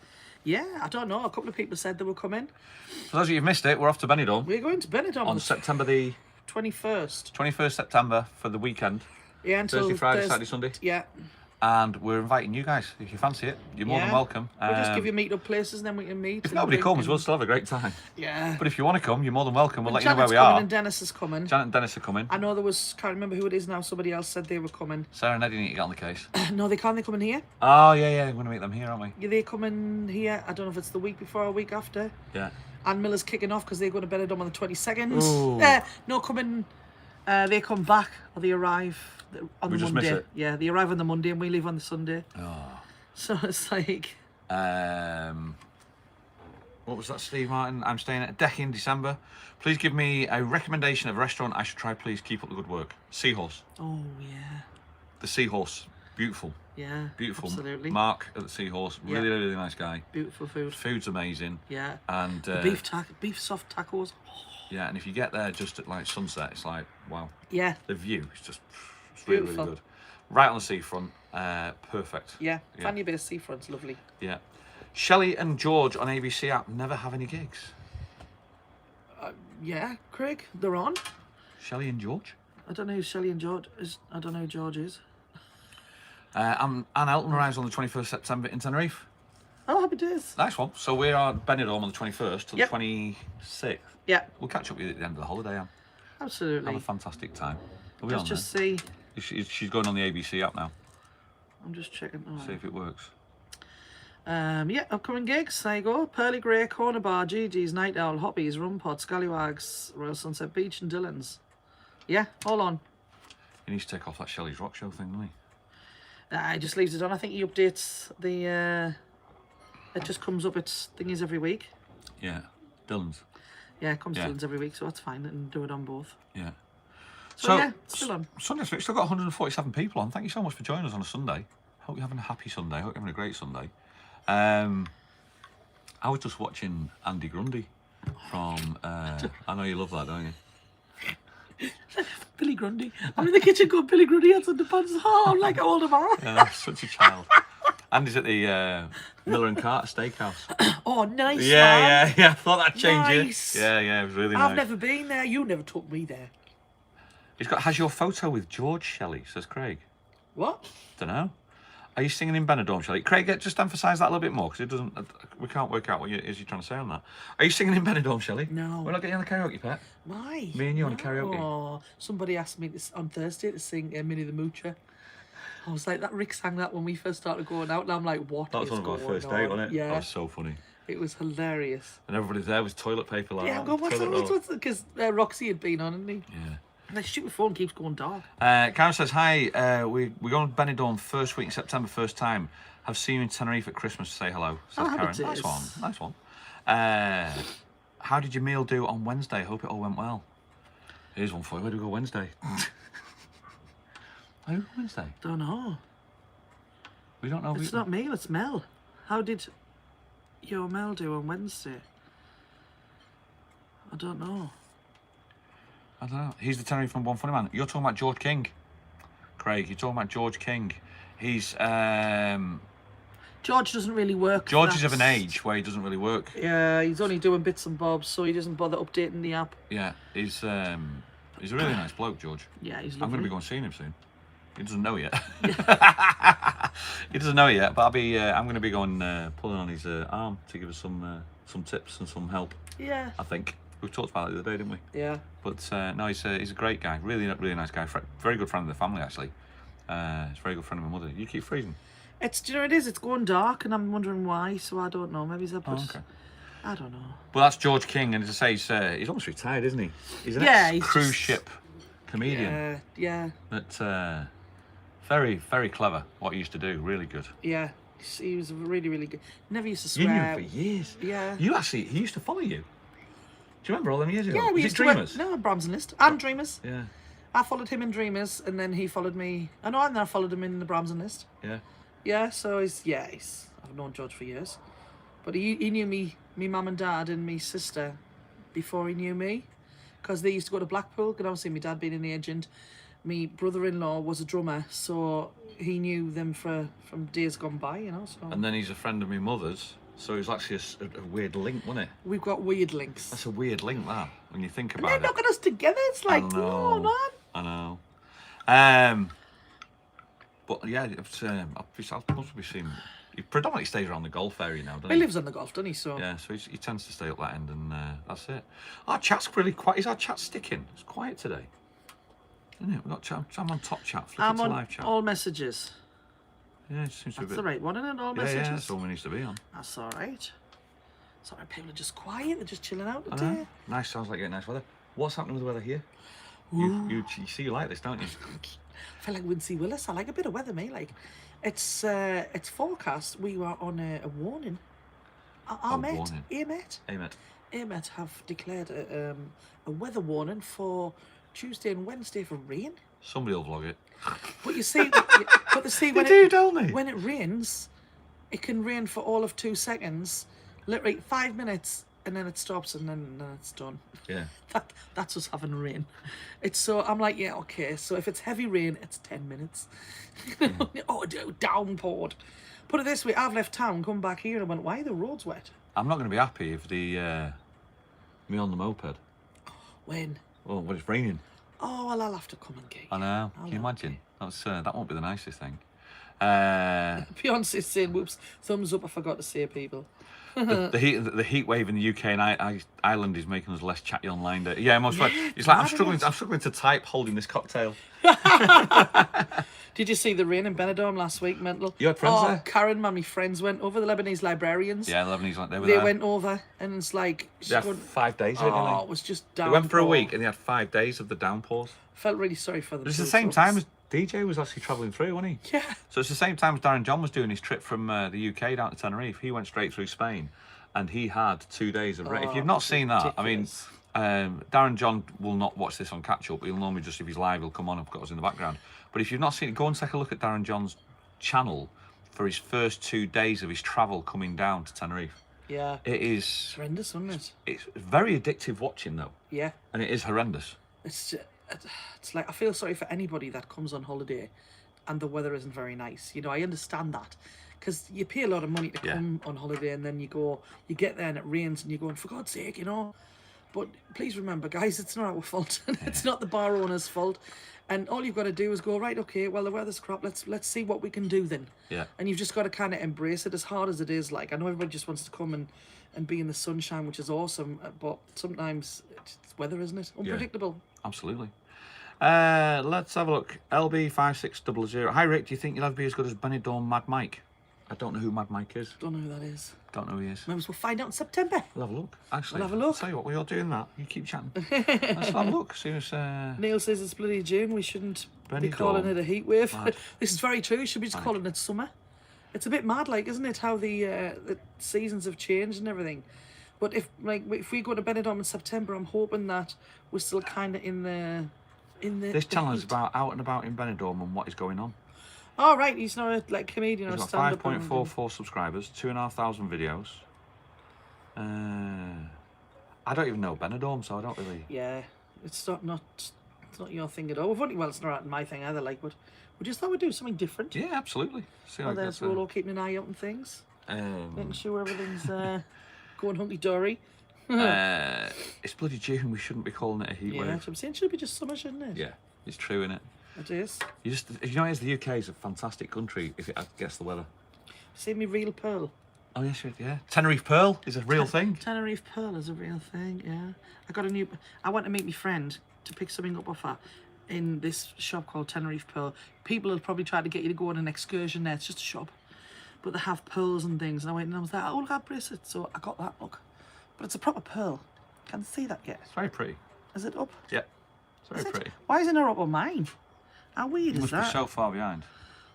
Yeah, I don't know. A couple of people said they were coming. For those of you who've missed it, we're off to Benidorm We're going to Benidorm on the September the 21st. 21st September for the weekend. Yeah, until Thursday, Friday, Saturday, Sunday. Yeah. And we're inviting you guys. If you fancy it, you're more than welcome. We'll just give you meet up places and then we can meet. If nobody comes, we'll still have a great time. Yeah. But if you want to come, you're more than welcome. We'll let you know where Janet's we coming are. and Dennis is coming. Janet and Dennis are coming. I know there was, can't remember who it is now, somebody else said they were coming. Sarah and Eddie need to get on the case. No, they can't, they're coming here. Oh, yeah, we're going to meet them here, aren't we? Yeah, they're coming here, I don't know if it's the week before or week after. Yeah. Ann Miller's kicking off because they're going to Benidorm on the 22nd. Ooh. No, they come back or they arrive on We the just miss Monday. it. Yeah, they arrive on the Monday and we leave on the Sunday. Oh. So it's like... What was that, Steve Martin? I'm staying at a deck in December. Please give me a recommendation of a restaurant I should try. Please keep up the good work. Seahorse. Oh, yeah. The Seahorse. Beautiful. Yeah, Beautiful. absolutely. Mark at the Seahorse. Yeah. Really, really nice guy. Beautiful food. Food's amazing. Yeah. And The beef soft tacos. yeah, and if you get there just at like sunset, it's like, wow. Yeah. The view is just it's really, really Beautiful. good. Right on the seafront. Perfect. Yeah. Fanny Bay seafront's lovely. Yeah. Shelley and George on ABC app never have any gigs. Yeah, Craig, they're on. Shelley and George? I don't know who Shelley and George is. I don't know who George is. Anne Elton arrives on the 21st September in Tenerife. Oh, happy days. Nice one. So we are at Benidorm on the 21st to Yep. the 26th. Yeah, We'll catch up with you at the end of the holiday, Anne. Have absolutely. a fantastic time. Are we Let's on just then? see. She's going on the ABC app now. I'm just checking. See if it works. Yeah, upcoming gigs. There you go. Pearly Grey, Corner Bar, GG's, Night Owl, Hoppies, Rum Pot, Scallywags, Royal Sunset Beach, and Dylan's. Yeah, all on. He needs to take off that Shelley's Rock Show thing, doesn't he? He just leaves it on. I think he updates the It just comes up. It's thingies every week. Yeah, Dylan's. Yeah, it comes Yeah. Dylan's every week, so that's fine. And do it on both. Yeah. So yeah, it's still on. Sunday, we've still got 147 people on. Thank you so much for joining us on a Sunday. Hope you're having a happy Sunday. Hope you're having a great Sunday. I was just watching Andy Grundy from. I know you love that, don't you? Billy Grundy. I'm in the kitchen going, Billy Grundy has underpants. Oh, I'm like, how old am I? Yeah, such a child. Andy's at the Miller and Carter Steakhouse. Oh, nice. Yeah. I thought that'd change Nice. it. Yeah, it was really nice. I've never been there. You never took me there. Has your photo with George Shelley, says Craig. What? Don't know. Are you singing in Benidorm, Shelley? Craig, just emphasise that a little bit more, because it doesn't. We can't work out what you're trying to say on that. Are you singing in Benidorm, Shelley? No. We're not getting on the karaoke, pet. Why? Me and you on a karaoke. Oh, somebody asked me on Thursday to sing Minnie the Moocher. I was like, that Rick sang that when we first started going out, and I'm like, what That was is one of our going first on? date, wasn't it? Yeah. That was so funny. It was hilarious. And everybody there was toilet paper like Yeah, that. I'm going, what's because Roxy had been on, hadn't he? Yeah. And the stupid phone keeps going dark. Karen says, hi, we're going to Benidorm first week in September, first time. Have seen you in Tenerife at Christmas to say hello, says Karen. happy Nice days. one. How did your meal do on Wednesday? Hope it all went well. Here's one for you. Where do we go Wednesday? Where do we go Wednesday? Don't know. We don't know. It's not me, it's Mel. How did your Mel do on Wednesday? I don't know. I don't know. He's the Tenerife from One Funny Man. You're talking about George King. Craig, you're talking about George King. He's George doesn't really work. George is of an age where he doesn't really work. Yeah, he's only doing bits and bobs, so he doesn't bother updating the app. Yeah, he's a really nice bloke, George. Yeah, he's lovely. I'm going to be going seeing him soon. He doesn't know yet. He doesn't know yet, but I'm going to be going pulling on his arm to give us some tips and some help. Yeah. I think we talked about it the other day, didn't we? Yeah. But no, he's a great guy. Really nice guy. Very good friend of the family, actually. He's a very good friend of my mother. You keep freezing. Do you know what it is? It's going dark, and I'm wondering why. So I don't know. Maybe it's Okay. I don't know. Well, that's George King, and as I say, he's almost retired, isn't he? He's an ex-cruise ship comedian. Yeah. That very, very clever. What he used to do, really good. Yeah. He was really, really good. Never used to You swear. knew him for years. Yeah. He used to follow you. Do you remember all them years ago? Yeah, we Was used it to Dreamers? No, Bram's List and Dreamers. Yeah. I followed him in Dreamers, and then he followed me. And then I followed him in the Bramson List. Yeah. Yeah, so I've known George for years, but he knew me mum and dad and me sister before he knew me, because they used to go to Blackpool. And obviously my dad being an agent, my brother-in-law was a drummer, so he knew them from days gone by, you know. So And then he's a friend of my mother's, so it was actually a weird link, wasn't it? we've got weird links. That's a weird link, that, when you think And about they're it. knocking us together. It's like, I no, know. man. I know. But yeah, I've must be seen. He predominantly stays around the golf area now, doesn't he? He lives on the golf, doesn't he? So Yeah, so he tends to stay up that end, and that's it. Our chat's really quiet. Is our chat sticking? It's quiet today, isn't it? We've got chat. I'm on top chat. Flick I'm it to on live chat. all messages. Yeah, it seems to be That's a the bit. right one, isn't it? All Yeah, messages. that's all we need to be on. That's all right. It's all right. People are just quiet. They're just chilling out I today. know. Nice, sounds like getting nice weather. What's happening with the weather here? You see, you like this, don't you? I feel like Wincy Willis. I like a bit of weather, me. Like, it's forecast. We were on a warning. Our mate, warning. Hey, mate. AMET have declared a weather warning for Tuesday and Wednesday for rain. Somebody will vlog it. But you see, when They do, don't they? when it rains, it can rain for all of 2 seconds, literally 5 minutes, and then it stops, and then it's done. Yeah. That's us having rain. It's so I'm like, yeah, okay. So if it's heavy rain, it's 10 minutes. Oh, downpoured. Put it this way: I've left town, come back here, and went, why are the roads wet? I'm not going to be happy if me on the moped. When? Oh, when it's raining. Oh, well, I'll have to come and get you. I know. I'll Can you have imagine? That won't be the nicest thing. Beyonce's saying, whoops, thumbs up, I forgot to say, people. the heat wave in the UK and Ireland is making us less chatty online. Yeah, most right. It's like mad, isn't it? I'm struggling to type holding this cocktail. Did you see the rain in Benidorm last week, mental? You had friends there? Karen, my friends went over, the Lebanese librarians. Yeah, Lebanese, like they were They there. went over, and it's like... They had 5 days, didn't Oh, they? it was just They downpour. went for a week and they had 5 days of the downpours. Felt really sorry for them. But it's the too, same so time as DJ was actually travelling through, wasn't he? Yeah. So it's the same time as Darren John was doing his trip from the UK down to Tenerife. He went straight through Spain, and he had 2 days of. If you've not seen that, I mean, Darren John will not watch this on catch up. He'll normally just, if he's live, he'll come on and put us in the background. But if you've not seen it, go and take a look at Darren John's channel for his first 2 days of his travel coming down to Tenerife. Yeah. It is It's horrendous, isn't it? It's very addictive watching though. Yeah. And it is horrendous. It's like I feel sorry for anybody that comes on holiday and the weather isn't very nice. You know, I understand that because you pay a lot of money to come on holiday and then you get there and it rains and you're going, for God's sake, you know. But please remember, guys, it's not our fault. It's not the bar owner's fault. And all you've got to do is go, right, okay, well, the weather's crap. Let's see what we can do then. Yeah. And you've just got to kind of embrace it as hard as it is. Like, I know everybody just wants to come and be in the sunshine, which is awesome. But sometimes it's weather, isn't it? Unpredictable. Yeah, absolutely. Let's have a look. LB5600. Hi, Rick. Do you think you'll ever be as good as Benidorm Mad Mike? I don't know who Mad Mike is. Don't know who that is. Don't know who he is. Maybe we'll find out in September. We'll have a look. Actually, we'll have a look. I'll tell you what, while you're doing that, you keep chatting. Let's have a look. See who's, Neil says it's bloody June. We shouldn't be Benidorm. calling it a heat wave. This is very true. We should be just calling it summer. It's a bit mad, like, isn't it? How the seasons have changed and everything. But if we go to Benidorm in September, I'm hoping that we're still kind of in the. This channel is about out and about in Benidorm and what is going on. Oh, right, he's not a comedian or He's a got stand-up. 5.44 subscribers, 2,500 videos. I don't even know Benidorm, so I don't really. Yeah, it's not your thing at all. It's not my thing either. Like, but we just thought we'd do something different. Yeah, absolutely. See how it there's gets, Rolo keeping an eye out on things, making sure everything's going hunky dory. It's bloody June. We shouldn't be calling it a heat wave. Yeah, I'm saying it should be just summer, shouldn't it? Yeah, it's true, innit? It is. You know, the UK is a fantastic country if it gets the weather. See me real pearl. Oh yes, yeah. Tenerife Pearl is a real thing. Tenerife Pearl is a real thing. Yeah, I want to meet my friend to pick something up off her in this shop called Tenerife Pearl. People will probably try to get you to go on an excursion there. It's just a shop, but they have pearls and things. And I went and I was like, oh, look at bracelets. So I got that look, but it's a proper pearl. Can't see that yet. It's very pretty. Is it up? Yeah, it's very pretty. Why isn't it up on mine? How weird You is must be that? so far behind.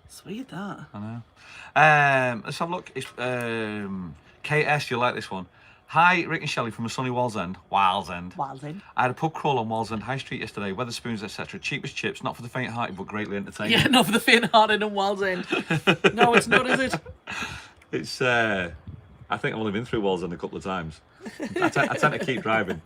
It's weird that. I know. Let's have a look. It's KS. You'll like this one. Hi, Rick and Shelley from a sunny Wallsend. Wallsend. I had a pub crawl on Wallsend High Street yesterday. Weatherspoons, etc. Cheap as chips. Not for the faint-hearted, but greatly entertaining. Yeah, not for the faint-hearted on Wallsend. No, it's not, is it? It's. I think I've only been through Wallsend a couple of times. I tend to keep driving.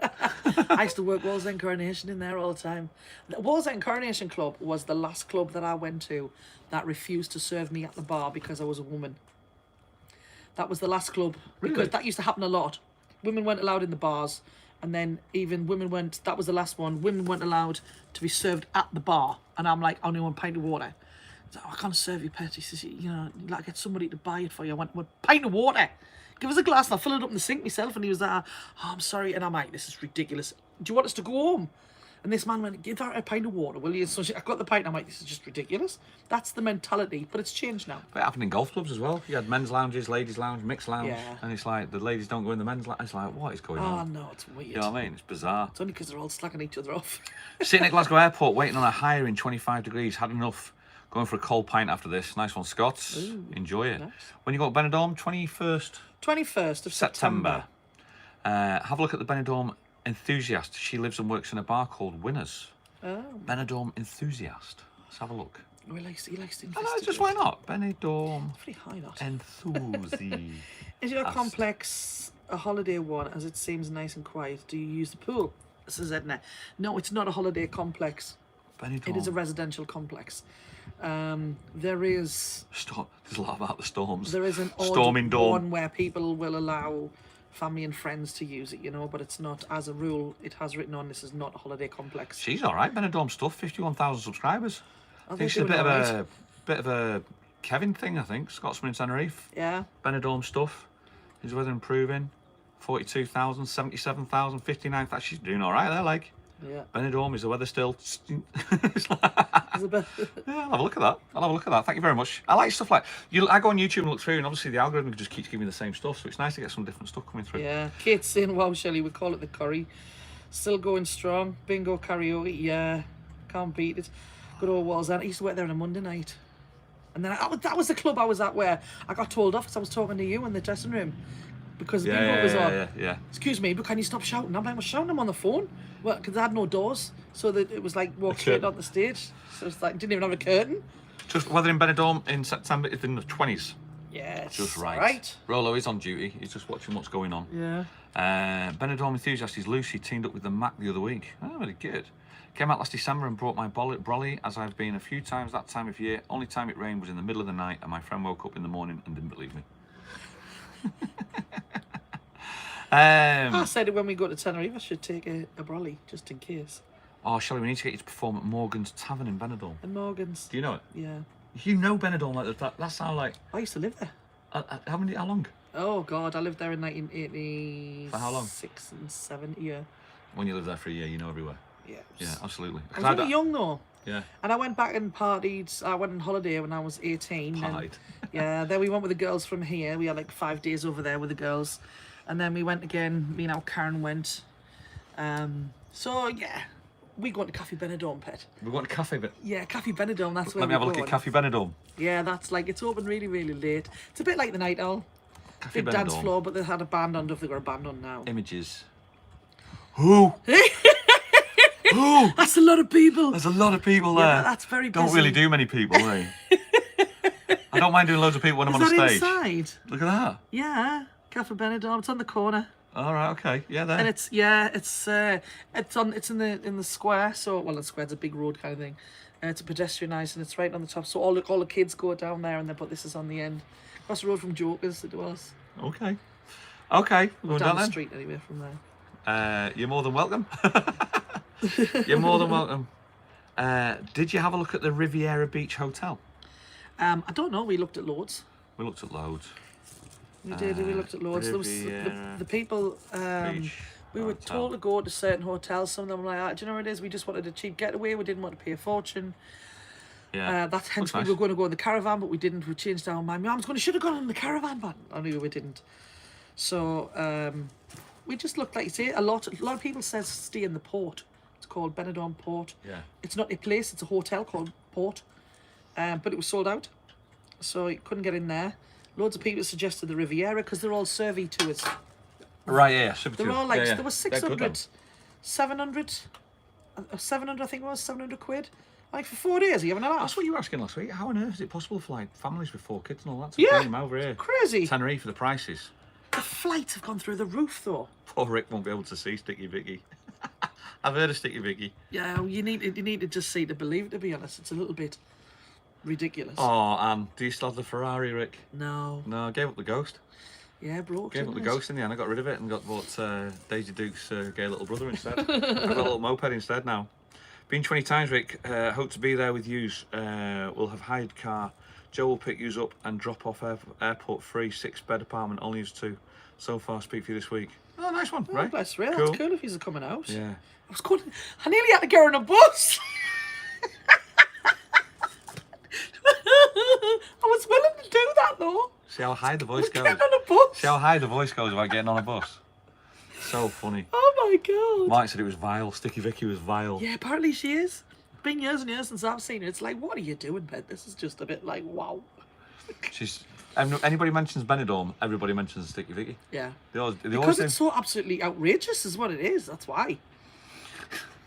I used to work Wallsend Coronation in there all the time. The Wallsend Coronation Club was the last club that I went to that refused to serve me at the bar because I was a woman. That was the last club. Really? Because that used to happen a lot. Women weren't allowed in the bars, and then even that was the last one, women weren't allowed to be served at the bar. And I'm like, I only want a pint of water. He's like, I can't serve you, pet. He says, you know, you like get somebody to buy it for you. I went, pint of water. Give us a glass and I'll fill it up in the sink myself. And he was like, oh, I'm sorry. And I'm like, this is ridiculous. Do you want us to go home? And this man went, give her a pint of water, will you? So I got the pint and I'm like, this is just ridiculous. That's the mentality, but it's changed now. But it happened in golf clubs as well. You had men's lounges, ladies' lounge, mixed lounge. Yeah. And it's like, the ladies don't go in the men's lounge. It's like, what is going on? Oh, no, it's weird. You know what I mean? It's bizarre. It's only because they're all slacking each other off. Sitting at Glasgow Airport, waiting on a hire in 25 degrees. Had enough. Going for a cold pint after this. Nice one, Scots. Ooh, enjoy it. nice. When you go to Benidorm, 21st of September. Have a look at the Benidorm Enthusiast. She lives and works in a bar called Winners. Oh. Benidorm Enthusiast. Let's have a look. Oh, he likes to investigate. Just why not? Benidorm Pretty high, that. Enthusiast. Is your complex a holiday one, as it seems nice and quiet? Do you use the pool? Says Edna. No, it's not a holiday complex. Benidorm. It is a residential complex. There is... There's a lot about the storms. There is an odd Storming Dorm. one where people will allow family and friends to use it, you know, but it's not, as a rule, it has written on this is not a holiday complex. She's all right. Benidorm stuff. 51,000 subscribers. I think it's a bit of a Kevin thing. I think Scotsman in Tenerife. Yeah. Benidorm stuff. Is weather improving? 42,000, 77,000, 59,000. She's doing all right there, like. Yeah. Benidorm, is the weather still? There's a bit... Yeah, I'll have a look at that. Thank you very much. I like stuff like I go on YouTube and look through, and obviously the algorithm just keeps giving me the same stuff, so it's nice to get some different stuff coming through. Yeah. Kate's saying, wow, Shelley, we call it the curry. Still going strong. Bingo karaoke. Yeah. Can't beat it. Good old Walls End. I used to work there on a Monday night. And then that was the club I was at where I got told off because I was talking to you in the dressing room. Because the bingo was on. Yeah. Excuse me, but can you stop shouting? I'm like, I was shouting, I'm on the phone. Well, because I had no doors. So that it was like walk straight on the stage. So it's like, didn't even have a curtain. Just weather in Benidorm in September is in the 20s. Yeah, Just right. Rolo is on duty. He's just watching what's going on. Yeah. Benidorm enthusiast is Lucy teamed up with the Mac the other week. Oh, very good. Came out last December and brought my brolly, as I've been a few times that time of year. Only time it rained was in the middle of the night, and my friend woke up in the morning and didn't believe me. I said when we go to Tenerife, I should take a brolly just in case. Oh, Shelley, we need to get you to perform at Morgan's Tavern in Benidorm. And Morgan's. Do you know it? Yeah. You know Benidorm like that? That's how like. I used to live there. How long? Oh God, I lived there in 1980. For how long? 6 and 7 years. When you live there for a year, you know everywhere. Yeah. Yeah, absolutely. I was only young though. Yeah. And I went back and partied. I went on holiday when I was 18. Partied. Yeah. Then we went with the girls from here. We had like 5 days over there with the girls, and then we went again. Me and our Karen went. So yeah, we go to Cafe Benidorm, pet. We want a cafe, but Yeah, Cafe Benidorm. That's where. let me have a look at Cafe Benidorm. Yeah, that's like it's open really, really late. It's a bit like the Night Owl. Cafe Big dance Benidorm. floor, but they had a band on. They've got a band on now. Images. Who? Who? That's a lot of people. There's a lot of people there. Yeah, that's very busy. Don't really do many people, eh? I don't mind doing loads of people when I'm on Is that stage. inside? Look at that. Yeah, Cafe Benidorm. It's on the corner. All right, okay, yeah, there. And it's in the square. So the square's a big road kind of thing. It's pedestrianised and it's right on the top. So all the kids go down there and they put this is on the end. Across the road from Jokers it was. Okay, we're going Down down the then. street anyway from there. You're more than welcome. You're more than welcome. Did you have a look at the Riviera Beach Hotel? I don't know. We looked at loads. We looked at loads. We did. We looked at loads. There was the people. Beach We were Hotel. told to go to certain hotels. Some of them were like, do you know what it is? We just wanted a cheap getaway. We didn't want to pay a fortune. Yeah. That's hence Looks we were going to go in the caravan, but we didn't. We changed our mind. My mum's going, should have gone in the caravan, but I knew we didn't. So we just looked, like you say, a lot of people says stay in the port. It's called Benidorm Port. Yeah. It's not a place, it's a hotel called Port. But it was sold out. So you couldn't get in there. Loads of people suggested the Riviera because they're all survey tours. Right, yeah, super They're cool. all like, yeah, yeah. there was They're good, 600, 700, 700 I think it was, 700 quid. Like for 4 days, are you having a laugh? That's what you were asking last week. How on earth is it possible for like families with 4 kids and all that to Yeah, bring them over here? Crazy. Tenerife for the prices. The flights have gone through the roof though. Poor Rick won't be able to see Sticky Vicky. I've heard of Sticky Vicky. Yeah, you need to just see to believe, to be honest. It's a little bit ridiculous. Oh, do you still have the Ferrari, Rick? No. No, I gave up the Ghost. Yeah, broke. Gave up the didn't it? Ghost in the end. I got rid of it and bought Daisy Duke's gay little brother instead. I've got a little moped instead now. Been 20 times, Rick. Hope to be there with yous. We'll have hired car. Joe will pick yous up and drop off airport free. 6-bed apartment, only us 2. So far, speak for you this week. Oh, nice one, Oh, right? bless Ray. Cool. That's cool if he's coming out. Yeah. I nearly had to get her on a bus. I was willing to do that though. See how high the voice goes. Getting on a bus. See how high the voice goes about getting on a bus. So funny. Oh my god. Mike said it was vile. Sticky Vicky was vile. Yeah, apparently she is. Been years and years since I've seen her. It's like, what are you doing, Ben? This is just a bit like, wow. She's. Anybody mentions Benidorm, everybody mentions Sticky Vicky. Yeah. They always Because do. it's so absolutely outrageous is what it is. That's why.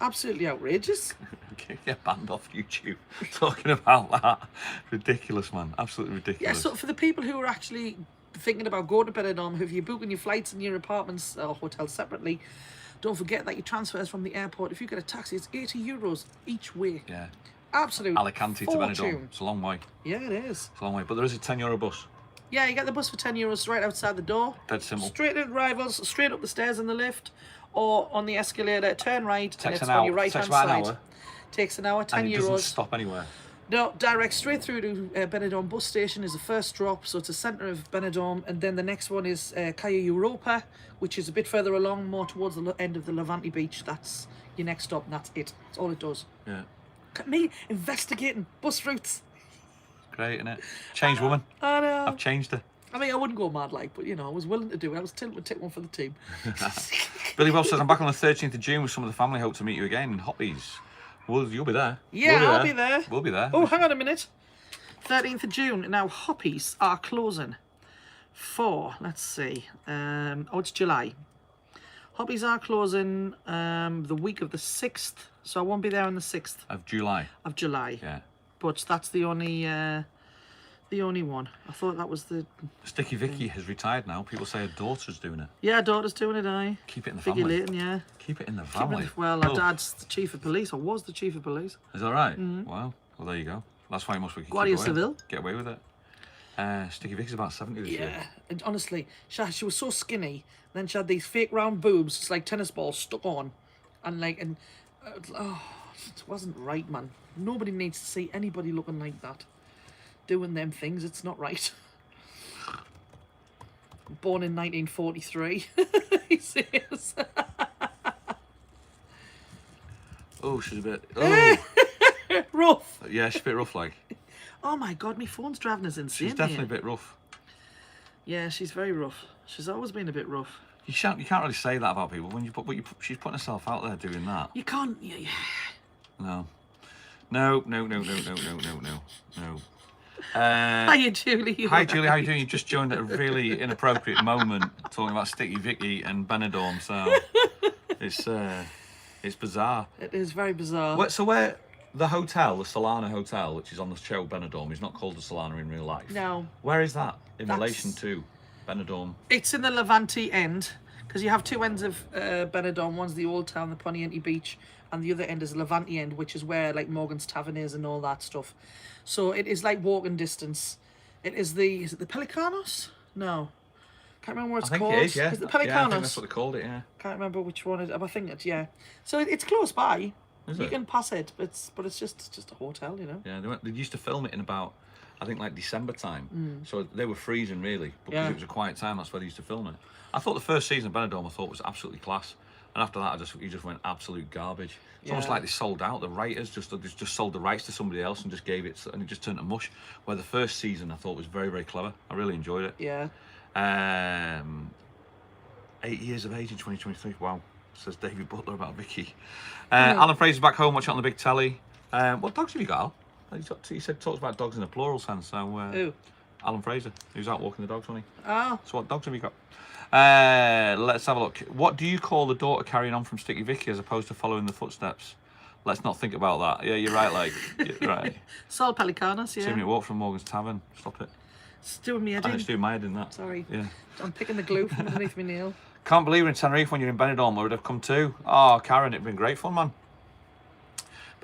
Absolutely outrageous. Get banned off YouTube talking about that. Ridiculous, man. Absolutely Yeah, ridiculous. so for the people who are actually thinking about going to Benidorm, if you're booking your flights and your apartments or hotels separately, don't forget that your transfers from the airport, if you get a taxi, it's €80 each way. Yeah. Absolute Alicante to Benidorm. fortune. It's a long way. Yeah, it is. It's a long way. But there is a €10 bus. Yeah, you get the bus for €10 right outside the door. Dead simple. Straight in arrivals, straight up the stairs in the lift, or on the escalator, turn right, and Takes it's an on hour. your right Takes hand about side. an hour. Takes an hour, And it doesn't €10. stop anywhere. No, direct straight through to Benidorm bus station is the first drop, so it's the centre of Benidorm, and then the next one is Cayo Europa, which is a bit further along, more towards the end of the Levante beach. That's your next stop, and that's it. That's all it does. Yeah. Look at me investigating bus routes. Great, isn't it? Changed woman. I know. I've changed her. I mean, I wouldn't go mad like, but you know, I was willing to do it. I was tilted to take one for the team. Billy Bob says, I'm back on the 13th of June with some of the family. Hope to meet you again in Hoppies. Well, you'll be there. Yeah, We'll I'll be there. We'll be there. Oh, hang on a minute. 13th of June. Now, Hoppies are closing for, let's see, it's July. Hoppies are closing the week of the 6th, so I won't be there on the 6th. Of July. Of July. Yeah. But that's the only one. I thought that was the... Sticky Vicky has retired now. People say her daughter's doing it. Yeah, daughter's doing it, aye. Keep it in the Vicky family. Layton, yeah. Keep it in the family. Well, her dad's the chief of police, or was the chief of police. Is that right? Wow. Well, there you go. That's why you must be Guardia Civil. Get away with it. Sticky Vicky's about 70 this year. Yeah, and honestly, she was so skinny. Then she had these fake round boobs, it's like tennis balls stuck on, and it wasn't right, man. Nobody needs to see anybody looking like that, doing them things. It's not right. Born in 1943. He says. Oh, she's a bit. Oh, Rough. yeah, she's a bit rough, like. Oh my God, my phone's driving us insane. She's definitely here. a bit rough. Yeah, she's very rough. She's always been a bit rough. You can't really say that about people when she's putting herself out there doing that. You can't. Yeah. No. No. Hiya, Julie. Hi, Julie. How you doing? You just joined at a really inappropriate moment, talking about Sticky Vicky and Benidorm. So it's bizarre. It is very bizarre. So where the hotel, the Solana Hotel, which is on the show Benidorm, is not called the Solana in real life. No. Where is that in relation to Benidorm? It's in the Levante end, because you have two ends of Benidorm. One's the old town, the Poniente Beach, and the other end is Levante end, which is where like Morgan's Tavern is and all that stuff. So it is like walking distance. Is it the Pelicanos? No. Can't remember what it's called. It is, yeah. Is it the Pelicanos? Yeah, I think that's what they called it, yeah. Can't remember which one it is. I think it's, yeah. So it's close by. Is you it? can pass it, but it's just a hotel, you know. Yeah, they used to film it in about, I think, like December time. So they were freezing, really. Because Yeah. it was a quiet time, that's where they used to film it. I thought the first season of Benidorm, I thought was absolutely class. And after that, you just went absolute garbage. It's almost Yeah. like they sold out. The writers just sold the rights to somebody else and just gave it, and it just turned to mush. Where the first season, I thought was very, very clever. I really enjoyed it. Yeah. 8 years of age in 2023. Wow, says David Butler about Vicky. Alan Fraser's back home watching on the big telly. What dogs have you got, Al? He said talks about dogs in a plural sense. So Who? Alan Fraser, who's out walking the dogs, wasn't he? Oh. So what dogs have you got? Let's have a look. What do you call the daughter carrying on from Sticky Vicky as opposed to following the footsteps? Let's not think about that. Yeah, you're right. Like, you're right. Sol Pelicanos, yeah. 2-minute walk from Morgan's Tavern. Stop it. It's doing me head I in. just do my head in that. Sorry. Yeah. I'm picking the glue from underneath my nail. Can't believe we're in Tenerife when you're in Benidorm. I would have come too. Oh, Karen, it'd been great fun, man.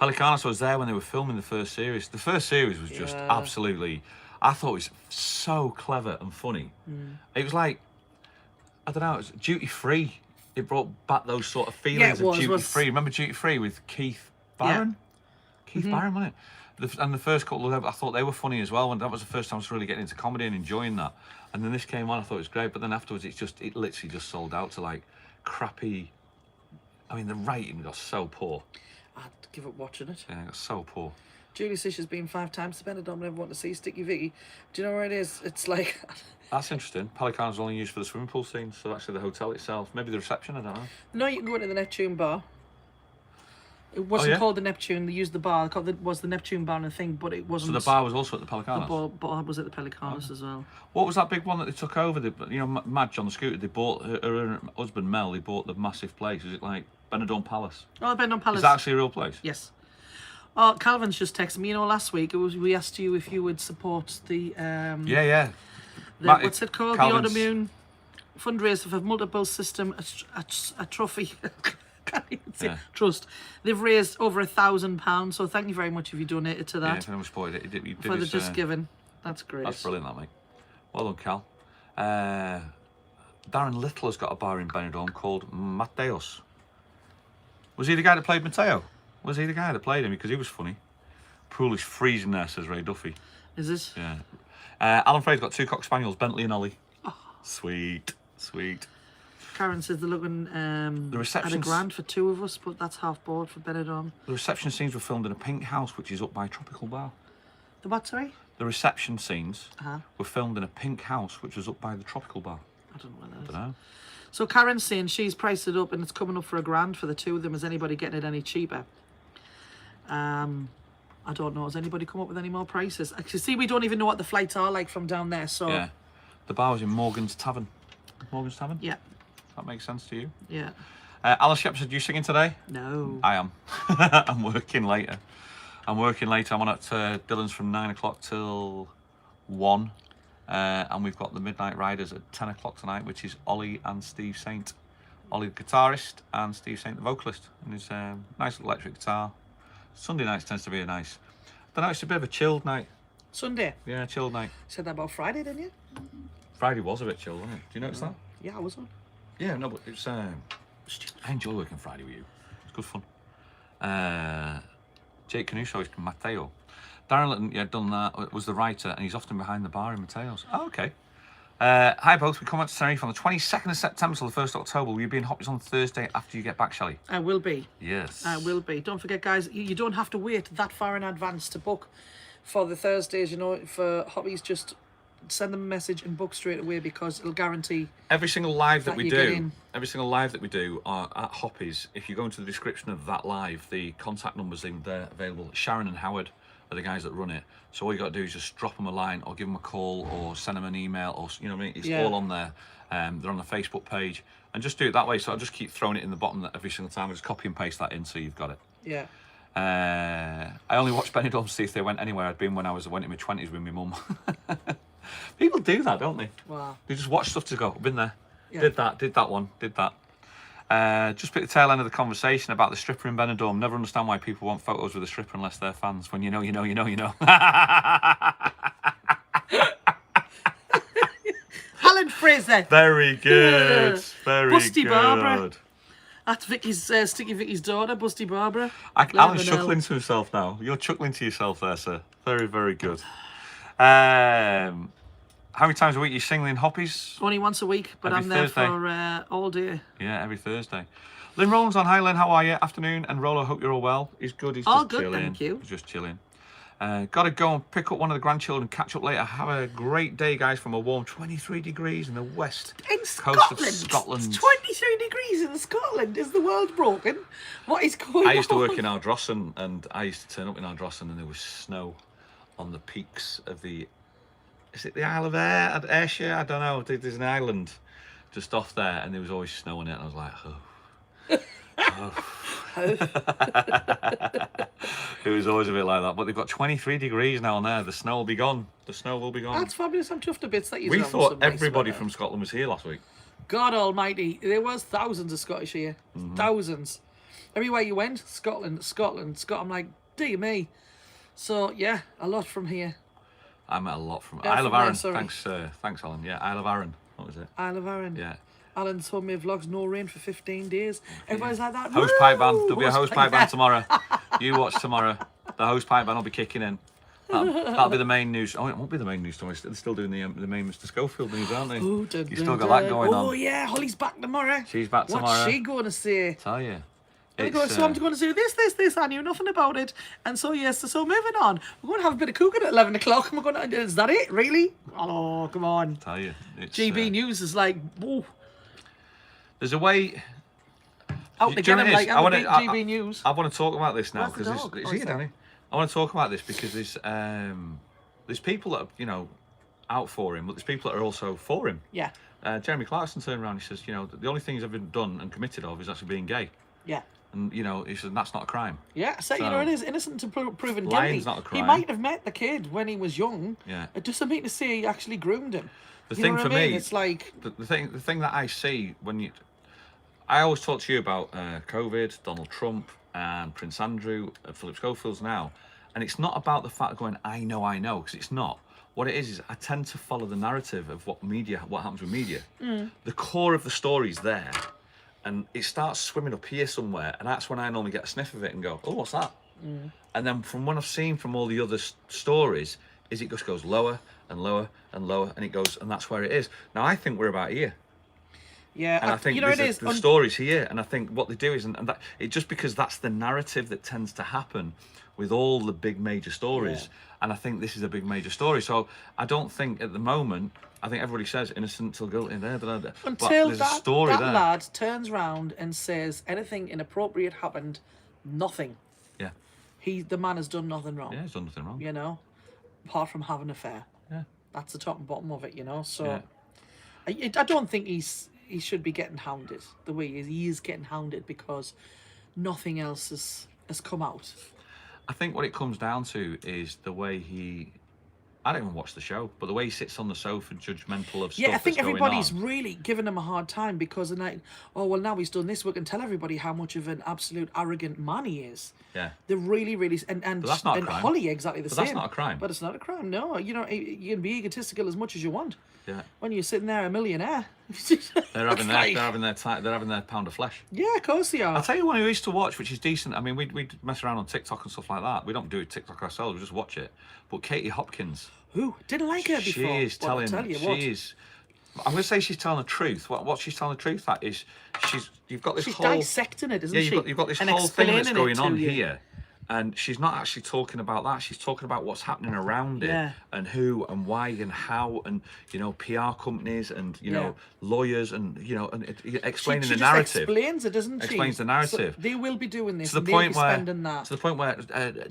Pelicanos was there when they were filming the first series. The first series was just absolutely, I thought it was so clever and funny. It was like, I don't know, it was duty free. It brought back those sort of feelings of duty free. Remember duty free with Keith Barron? Yeah. Keith Barron, wasn't it? And the first couple of them, I thought they were funny as well. And that was the first time I was really getting into comedy and enjoying that. And then this came on, I thought it was great. But then afterwards, it literally just sold out to like crappy. I mean, the rating got so poor. I'd give up watching it. Yeah, it got so poor. Julie says she's been 5 times to Benidorm and never want to see Sticky Vicky. Do you know where it is? It's like... That's interesting. Pelican's only used for the swimming pool scenes, so actually the hotel itself. Maybe the reception, I don't know. No, you can go into the Neptune bar. It wasn't called the Neptune, they used the bar. It was the Neptune bar and a thing, but it wasn't... So the bar was also at the Pelicanos? The bar was at the Pelicanos as well. What was that big one that they took over? Madge on the scooter, they bought, her husband Mel, they bought the massive place. Is it like Benidorm Palace? Oh, Benidorm Palace. Is that actually a real place? Yes. Oh, Calvin's just texted me. You know, last week we asked you if you would support the... what's it called? Calvin's... The autoimmune fundraiser for multiple system atrophy. Can't even say trust. They've raised over £1,000, so thank you very much if you donated to that. Yeah, if anyone supported it, he did for the Just Giving. That's great. That's brilliant, that, mate. Well done, Cal. Darren Little has got a bar in Benidorm called Mateos. Was he the guy that played Mateo? Was he the guy that played him? Because he was funny. Pool is freezing there, says Ray Duffy. Is it? Yeah. Alan Fraser's got 2 Cock Spaniels, Bentley and Ollie. Oh. Sweet. Karen says they're looking the at £1,000 for 2 of us, but that's half board for Benidorm. The reception scenes were filmed in a pink house, which is up by Tropical Bar. The what, sorry? The reception scenes were filmed in a pink house, which was up by the Tropical Bar. I don't know what that is. I don't know. So Karen's saying she's priced it up and it's coming up for £1,000 for the 2 of them. Is anybody getting it any cheaper? I don't know. Has anybody come up with any more prices? Actually, see, we don't even know what the flights are like from down there. So Yeah. The bar was in Morgan's Tavern. Morgan's Tavern? yeah, That makes sense to you? yeah. Alice Shep said, you singing today? No. I am. I'm working later. I'm on at Dylan's from 9 o'clock till 1. And we've got the Midnight Riders at 10 o'clock tonight, which is Ollie and Steve Saint. Ollie the guitarist and Steve Saint the vocalist. And his nice electric guitar. Sunday nights tends to be a nice... I don't know, it's a bit of a chilled night. Sunday. Yeah, chilled night. Said that about Friday, didn't you? Friday was a bit chilled, wasn't it? Do you notice that? Yeah, I was on. Yeah, no, but it's... I enjoy working Friday with you. It's good fun. Jake Canuso is Matteo. Darren Litton, yeah, done that, was the writer, and he's often behind the bar in Mateo's. Oh, okay. Hi both, we come out to Tenerife on the 22nd of September till the 1st of October. Will you be in Hoppies on Thursday after you get back, Shelley? I will be. Yes. I will be. Don't forget, guys, you don't have to wait that far in advance to book for the Thursdays, you know, for Hoppies. Just send them a message and book straight away, because it'll guarantee every single live that we you get do, in. every single live that we do are at Hoppies. If you go into the description of that live, the contact numbers in there available. Sharon and Howard are the guys that run it. So all you got to do is just drop them a line or give them a call or send them an email, or, you know what I mean? It's all on there. They're on the Facebook page, and just do it that way. So I'll just keep throwing it in the bottom every single time. I just copy and paste that in so you've got it. Yeah. I only watched Benidorm to see if they went anywhere. I'd been when I went in my 20s with my mum. People do that, don't they? Wow. They just watch stuff to go, been there, Yeah. did that one, did that. Just pick the tail end of the conversation about the stripper in Benidorm. Never understand why people want photos with a stripper unless they're fans. When you know. Alan Fraser. Very good. Very Busty good. Barbara. That's Vicky's, Sticky Vicky's daughter, Busty Barbara. Alan's chuckling to himself now. You're chuckling to yourself there, sir. Very, very good. How many times a week are you singing in Hoppies? Only once a week, but Every I'm there Thursday. for all day. Yeah, every Thursday. Lynn Rowland's on. Hi, Lynn. How are you? Afternoon. And Rollo, hope you're all well. He's good. He's All just good, chilling. thank you. He's just chilling. Got to go and pick up one of the grandchildren, catch up later. Have a great day, guys, from a warm 23 degrees in the west In coast of Scotland, Scotland. It's 23 degrees in Scotland. Is the world broken? What is going on? I used to work in Ardrossan, and I used to turn up in Ardrossan, and there was snow on the peaks of the... Is it the Isle of Ayrshire? I don't know. There's an island just off there, and there was always snow on it, and I was like, It was always a bit like that. But they've got 23 degrees now on there. The snow will be gone. The snow will be gone. That's fabulous. I'm chuffed to bits that you We have thought some nice everybody weather. from Scotland was here last week. God almighty, there was thousands of Scottish here. Thousands. Everywhere you went, Scotland. I'm like, dear me. So, yeah, a lot from here. I met a lot from Yeah, Isle of from there, Arran. sorry. Thanks, Alan. Yeah, Isle of Arran. What was it? Isle of Arran. Yeah. Alan told me vlogs, no rain for 15 days. Everybody's like that. Hose "Woo!" pipe band. There'll be a hose pipe yeah. band tomorrow. You watch tomorrow. The hose pipe band will be kicking in. That'll be the main news. Oh, it won't be the main news story. They're still doing the main Mr. Schofield news, aren't they? Ooh, dun, You dun, still got dun. that going on. Oh yeah, Holly's back tomorrow. She's back tomorrow. What's she going to say? Tell you. So I'm going to do this. I knew nothing about it. And so, yes, so moving on. We're going to have a bit of cooking at 11 o'clock. And we're going to, is that it? Really? Oh, come on. Tell you. It's, GB News is like, whoa. There's a way. Out Do to you get know him what it like, is? I'm a big GB News. I want to talk about this now Where's the because dog? it's Oh, here, is there? Danny. I want to talk about this because there's people that are, out for him, but there's people that are also for him. Yeah. Jeremy Clarkson turned around and he says, the only thing he's ever done and committed of is actually being gay. Yeah. And, he said, that's not a crime. Yeah, so, it is innocent until proven Lying's guilty. not a crime. He might have met the kid when he was young. Yeah. It doesn't mean to say he actually groomed him. The You thing know for what I mean? me, It's like, the thing that I see I always talk to you about COVID, Donald Trump, and Prince Andrew, Philip Schofield's now, and it's not about the fact of going, I know, because it's not. What it is I tend to follow the narrative of what happens with media. The core of the story's there, and it starts swimming up here somewhere, and that's when I normally get a sniff of it and go, oh, what's that? And then from what I've seen from all the other stories, is it just goes lower and lower and lower, and it goes, and that's where it is. Now, I think we're about here. yeah. And I think the story's here, and I think what they do is, and that it just because that's the narrative that tends to happen with all the big major stories, Yeah. and I think this is a big major story. So I don't think at the moment, I think everybody says innocent till guilty there, but Until there's a that story there. lad turns round and says anything inappropriate happened, nothing. Yeah, the man has done nothing wrong. Yeah, he's done nothing wrong. You know, apart from having an affair. Yeah. That's the top and bottom of it, you know. So Yeah. I don't think he should be getting hounded the way he is getting hounded, because nothing else has come out. I think what it comes down to is the way I don't even watch the show, but the way he sits on the sofa, judgmental of stuff. Yeah, I think that's going everybody's on. really giving him a hard time because they're like, oh, well, now he's done this, we can tell everybody how much of an absolute arrogant man he is. Yeah. They're really, really... And But that's not a and crime. Holly, exactly the But same. that's not a crime. But it's not a crime, no. You know, you can be egotistical as much as you want. Yeah. When you're sitting there a millionaire. They're having their pound of flesh. Yeah, of course they are. I'll tell you one who used to watch, which is decent. I mean, we mess around on TikTok and stuff like that. We don't do TikTok ourselves, we just watch it. But Katie Hopkins. Who? Didn't like her before. She is Well, telling. I'll tell you what. She is. I'm going to say she's telling the truth. What she's telling the truth at is you've got this She's whole dissecting it, isn't yeah, she? you've got this And whole thing that's explaining it going on to you. here, and she's not actually talking about that. She's talking about what's happening around it, Yeah. and who and why and how, and PR companies and Yeah. lawyers and explaining She the just narrative. explains it, doesn't she? Explains the narrative. So they will be doing this. To the and they'll point be where, spending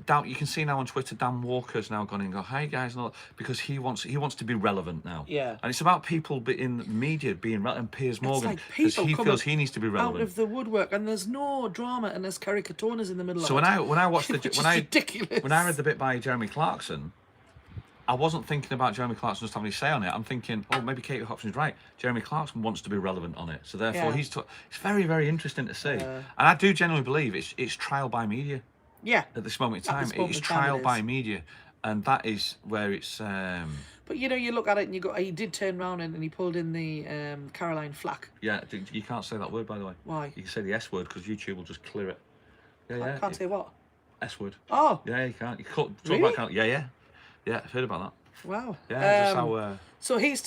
that. you can see now on Twitter, Dan Walker's now gone and go, "Hi guys," and all, because he wants to be relevant now. Yeah. And it's about people in media being relevant. And Piers Morgan, like because people he coming feels he needs to be out relevant. of the woodwork, and there's no drama, and there's caricaturas in the middle So of it. when I watched Which is when I ridiculous. read the bit by Jeremy Clarkson, I wasn't thinking about Jeremy Clarkson just having his say on it. I'm thinking, oh, maybe Katie Hopkins is right. Jeremy Clarkson wants to be relevant on it, so therefore Yeah. it's very, very interesting to see. And I do genuinely believe it's trial by media Yeah. at this moment in At time. this moment It's in time trial it by is. media, and that is where it's. But you look at it and you go, he did turn around and he pulled in the Caroline Flack. Yeah, you can't say that word, by the way. Why? You can say the S word because YouTube will just clear it. Yeah, I can't say what. S word. Oh, Yeah, you can't. You can't talk Really? about yeah. I've heard about that. wow. Yeah, that's how. So he's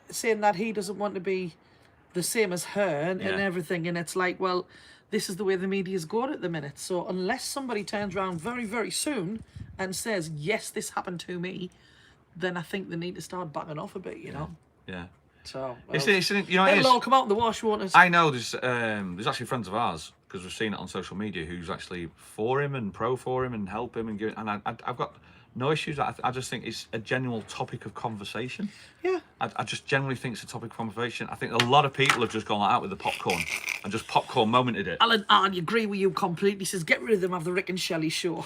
saying that he doesn't want to be the same as her and Yeah. everything, and it's like, well, this is the way the media's going at the minute. So unless somebody turns around very, very soon and says, yes, this happened to me, then I think they need to start backing off a bit, you know. Yeah. So It's it is. will all come out in the wash, won't it? I know there's actually friends of ours, because we've seen it on social media, who's actually for him and pro for him and help him and I've got no issues. I just think it's a genuine topic of conversation. Yeah. I just genuinely think it's a topic of conversation. I think a lot of people have just gone out with the popcorn and just popcorn momented it. Alan, I agree with you completely. He says, get rid of them, have the Rick and Shelley show.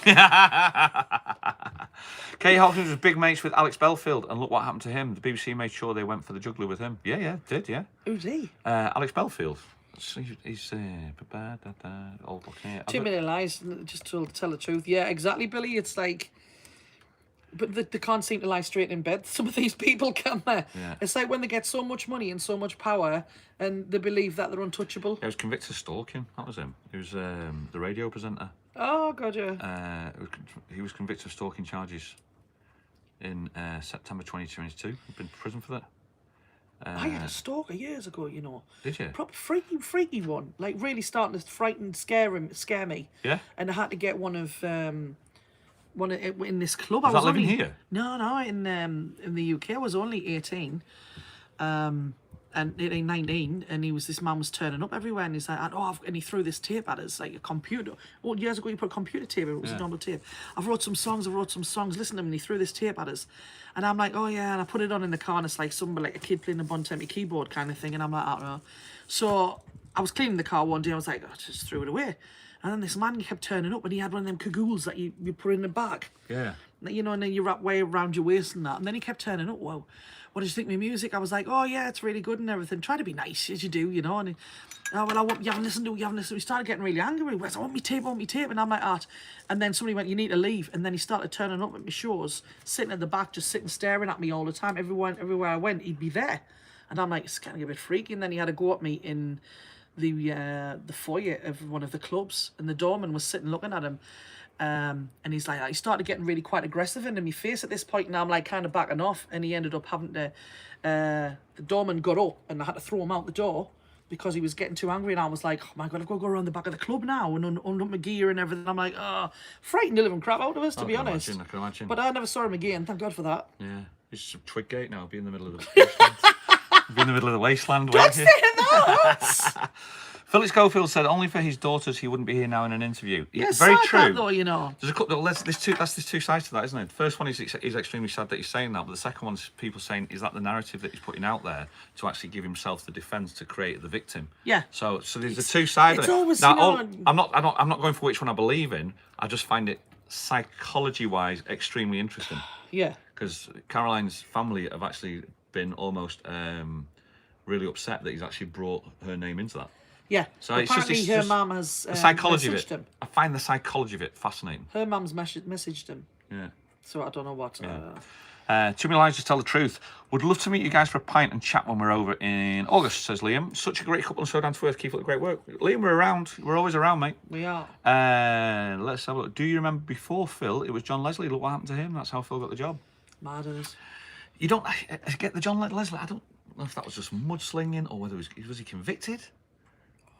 Kay Hopkins was big mates with Alex Belfield, and look what happened to him. The BBC made sure they went for the juggler with him. Yeah, did, yeah. Who's he? Alex Belfield. He's old looking. 2 million lies, just to tell the truth. Yeah, exactly, Billy. It's like, but they can't seem to lie straight in bed. Some of these people, can they? Yeah. It's like when they get so much money and so much power, and they believe that they're untouchable. He was convicted of stalking. That was him. He was the radio presenter. Oh God, yeah. He was convicted of stalking charges in September 2022. He'd been to prison for that. I had a stalker years ago, you know. Did you? Proper freaky one. Like really starting to scare me. Yeah. And I had to get one in this club. Was I that was living only, here? No, in the UK. I was only 18. And 19, and this man was turning up everywhere, and he's like, and he threw this tape at us, like a computer. Oh, years ago you put a computer tape, it was a normal tape. I wrote some songs, listen to him, and he threw this tape at us. And I'm like, oh yeah, and I put it on in the car, and it's like somebody, like a kid playing a Bontempi keyboard kind of thing, and I'm like, I don't know. So I was cleaning the car one day, I was like, I just threw it away. And then this man kept turning up, and he had one of them cagoules that you put in the back. Yeah. You know, and then you wrap way around your waist and that. And then he kept turning up. Whoa, what did you think of my music? I was like, oh yeah, it's really good and everything. Try to be nice as you do, you know. And he, you haven't listened to it. We started getting really angry. He went, I want me tape. And I'm like, art. And then somebody went, you need to leave. And then he started turning up at my shows, sitting at the back, just sitting staring at me all the time. Everywhere I went, he'd be there. And I'm like, it's getting a bit freaky. And then he had to go at me in the foyer of one of the clubs, and the doorman was sitting looking at him. And he's like, he started getting really quite aggressive into my face at this point, and I'm like kind of backing off, and he ended up having to, the doorman got up, and I had to throw him out the door because he was getting too angry, and I was like, oh my God, I've got to go around the back of the club now and undo my gear and everything. I'm like, frightened the living crap out of us, to be honest. I can imagine. But I never saw him again, thank God for that. Yeah, it's Twiggate now. Be in the middle of the wasteland. Be in the middle of the wasteland. Don't say that! Philip Schofield said only for his daughters he wouldn't be here now in an interview. Yeah, very sad true. that though, you know. There's a couple. There's two sides to that, isn't it? The first one is he's extremely sad that he's saying that, but the second one's people saying, is that the narrative that he's putting out there to actually give himself the defence to create the victim? Yeah. So there's the two sides. It's of it. always, Now, you know, I'm not going for which one I believe in. I just find it psychology-wise extremely interesting. Yeah. Because Caroline's family have actually been almost really upset that he's actually brought her name into that. Yeah. So apparently it's her just mum has the psychology of messaged it. him. I find the psychology of it fascinating. Her mum's messaged him. Yeah. So I don't know what. Too many lies to tell the truth. Would love to meet you guys for a pint and chat when we're over in August, says Liam. Such a great couple and so down to earth. Keep up the great work. Liam, we're around. We're always around, mate. We are. Let's have a look. Do you remember before Phil, it was John Leslie? Look what happened to him. That's how Phil got the job. Madness. You don't I get the John Leslie. I don't know if that was just mudslinging or whether was he convicted?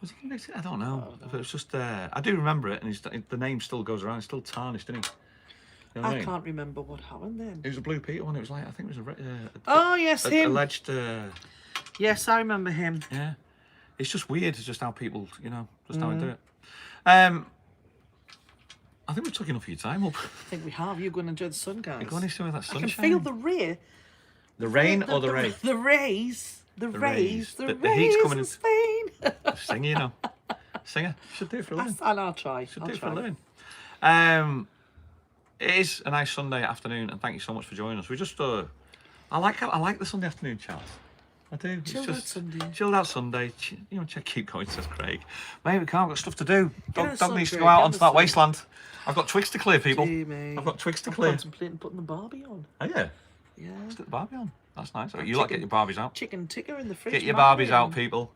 Was he convicted? I don't know. If it was just I do remember it, and the name still goes around. It's still tarnished, isn't he? You know what I mean? Can't remember what happened then. It was a Blue Peter one. It was like, I think it was Oh yes, him. alleged. Yes, I remember him. Yeah, it's just weird. It's just how people, just how they do it. I think we took enough of your time up. I think we have. You're going to enjoy the sun, guys. You're going to enjoy that sunshine. I can feel the ray. The rain or the rain? The rays. The rays. The The heat's coming in in. Spain. Sing, Singer. Should do it for a living. I'll try. Should I'll do it for a try. living. It is a nice Sunday afternoon, and thank you so much for joining us. We just, I like the Sunday afternoon chats. I do. Chilled out Sunday. Chilled out Sunday. Keep going, says Craig. Mate, we can't. We've got stuff to do. Dog needs to Craig, go out get onto the that sun. wasteland. I've got twigs to clear, people. Gee, mate. I've got twigs to I'm clear. contemplating putting the Barbie on. Oh yeah. Yeah. Let's get the Barbie on. That's nice. You lot get your Barbies out. Chicken ticker in the fridge. Get your Barbies out, people.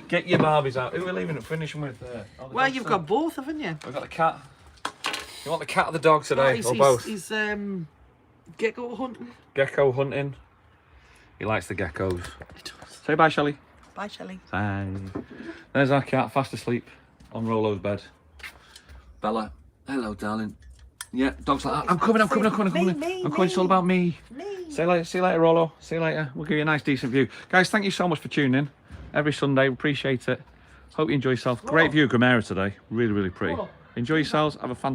Get your Barbies out. Who are we leaving it finishing with? Well, you've got both, haven't you? We've got the cat. You want the cat or the dog today, or both? He's gecko hunting. Gecko hunting. He likes the geckos. Say bye, Shelley. Bye, Shelley. Bye. There's our cat, fast asleep on Rolo's bed. Bella, hello, darling. Yeah, dog's like that. I'm coming. I'm coming. It's all about me. See you later, Rolo. See you later. We'll give you a nice, decent view. Guys, thank you so much for tuning in every Sunday. Appreciate it. Hope you enjoy yourself. Great view of Canary today. Really, really pretty. Enjoy yourselves. Have a fantastic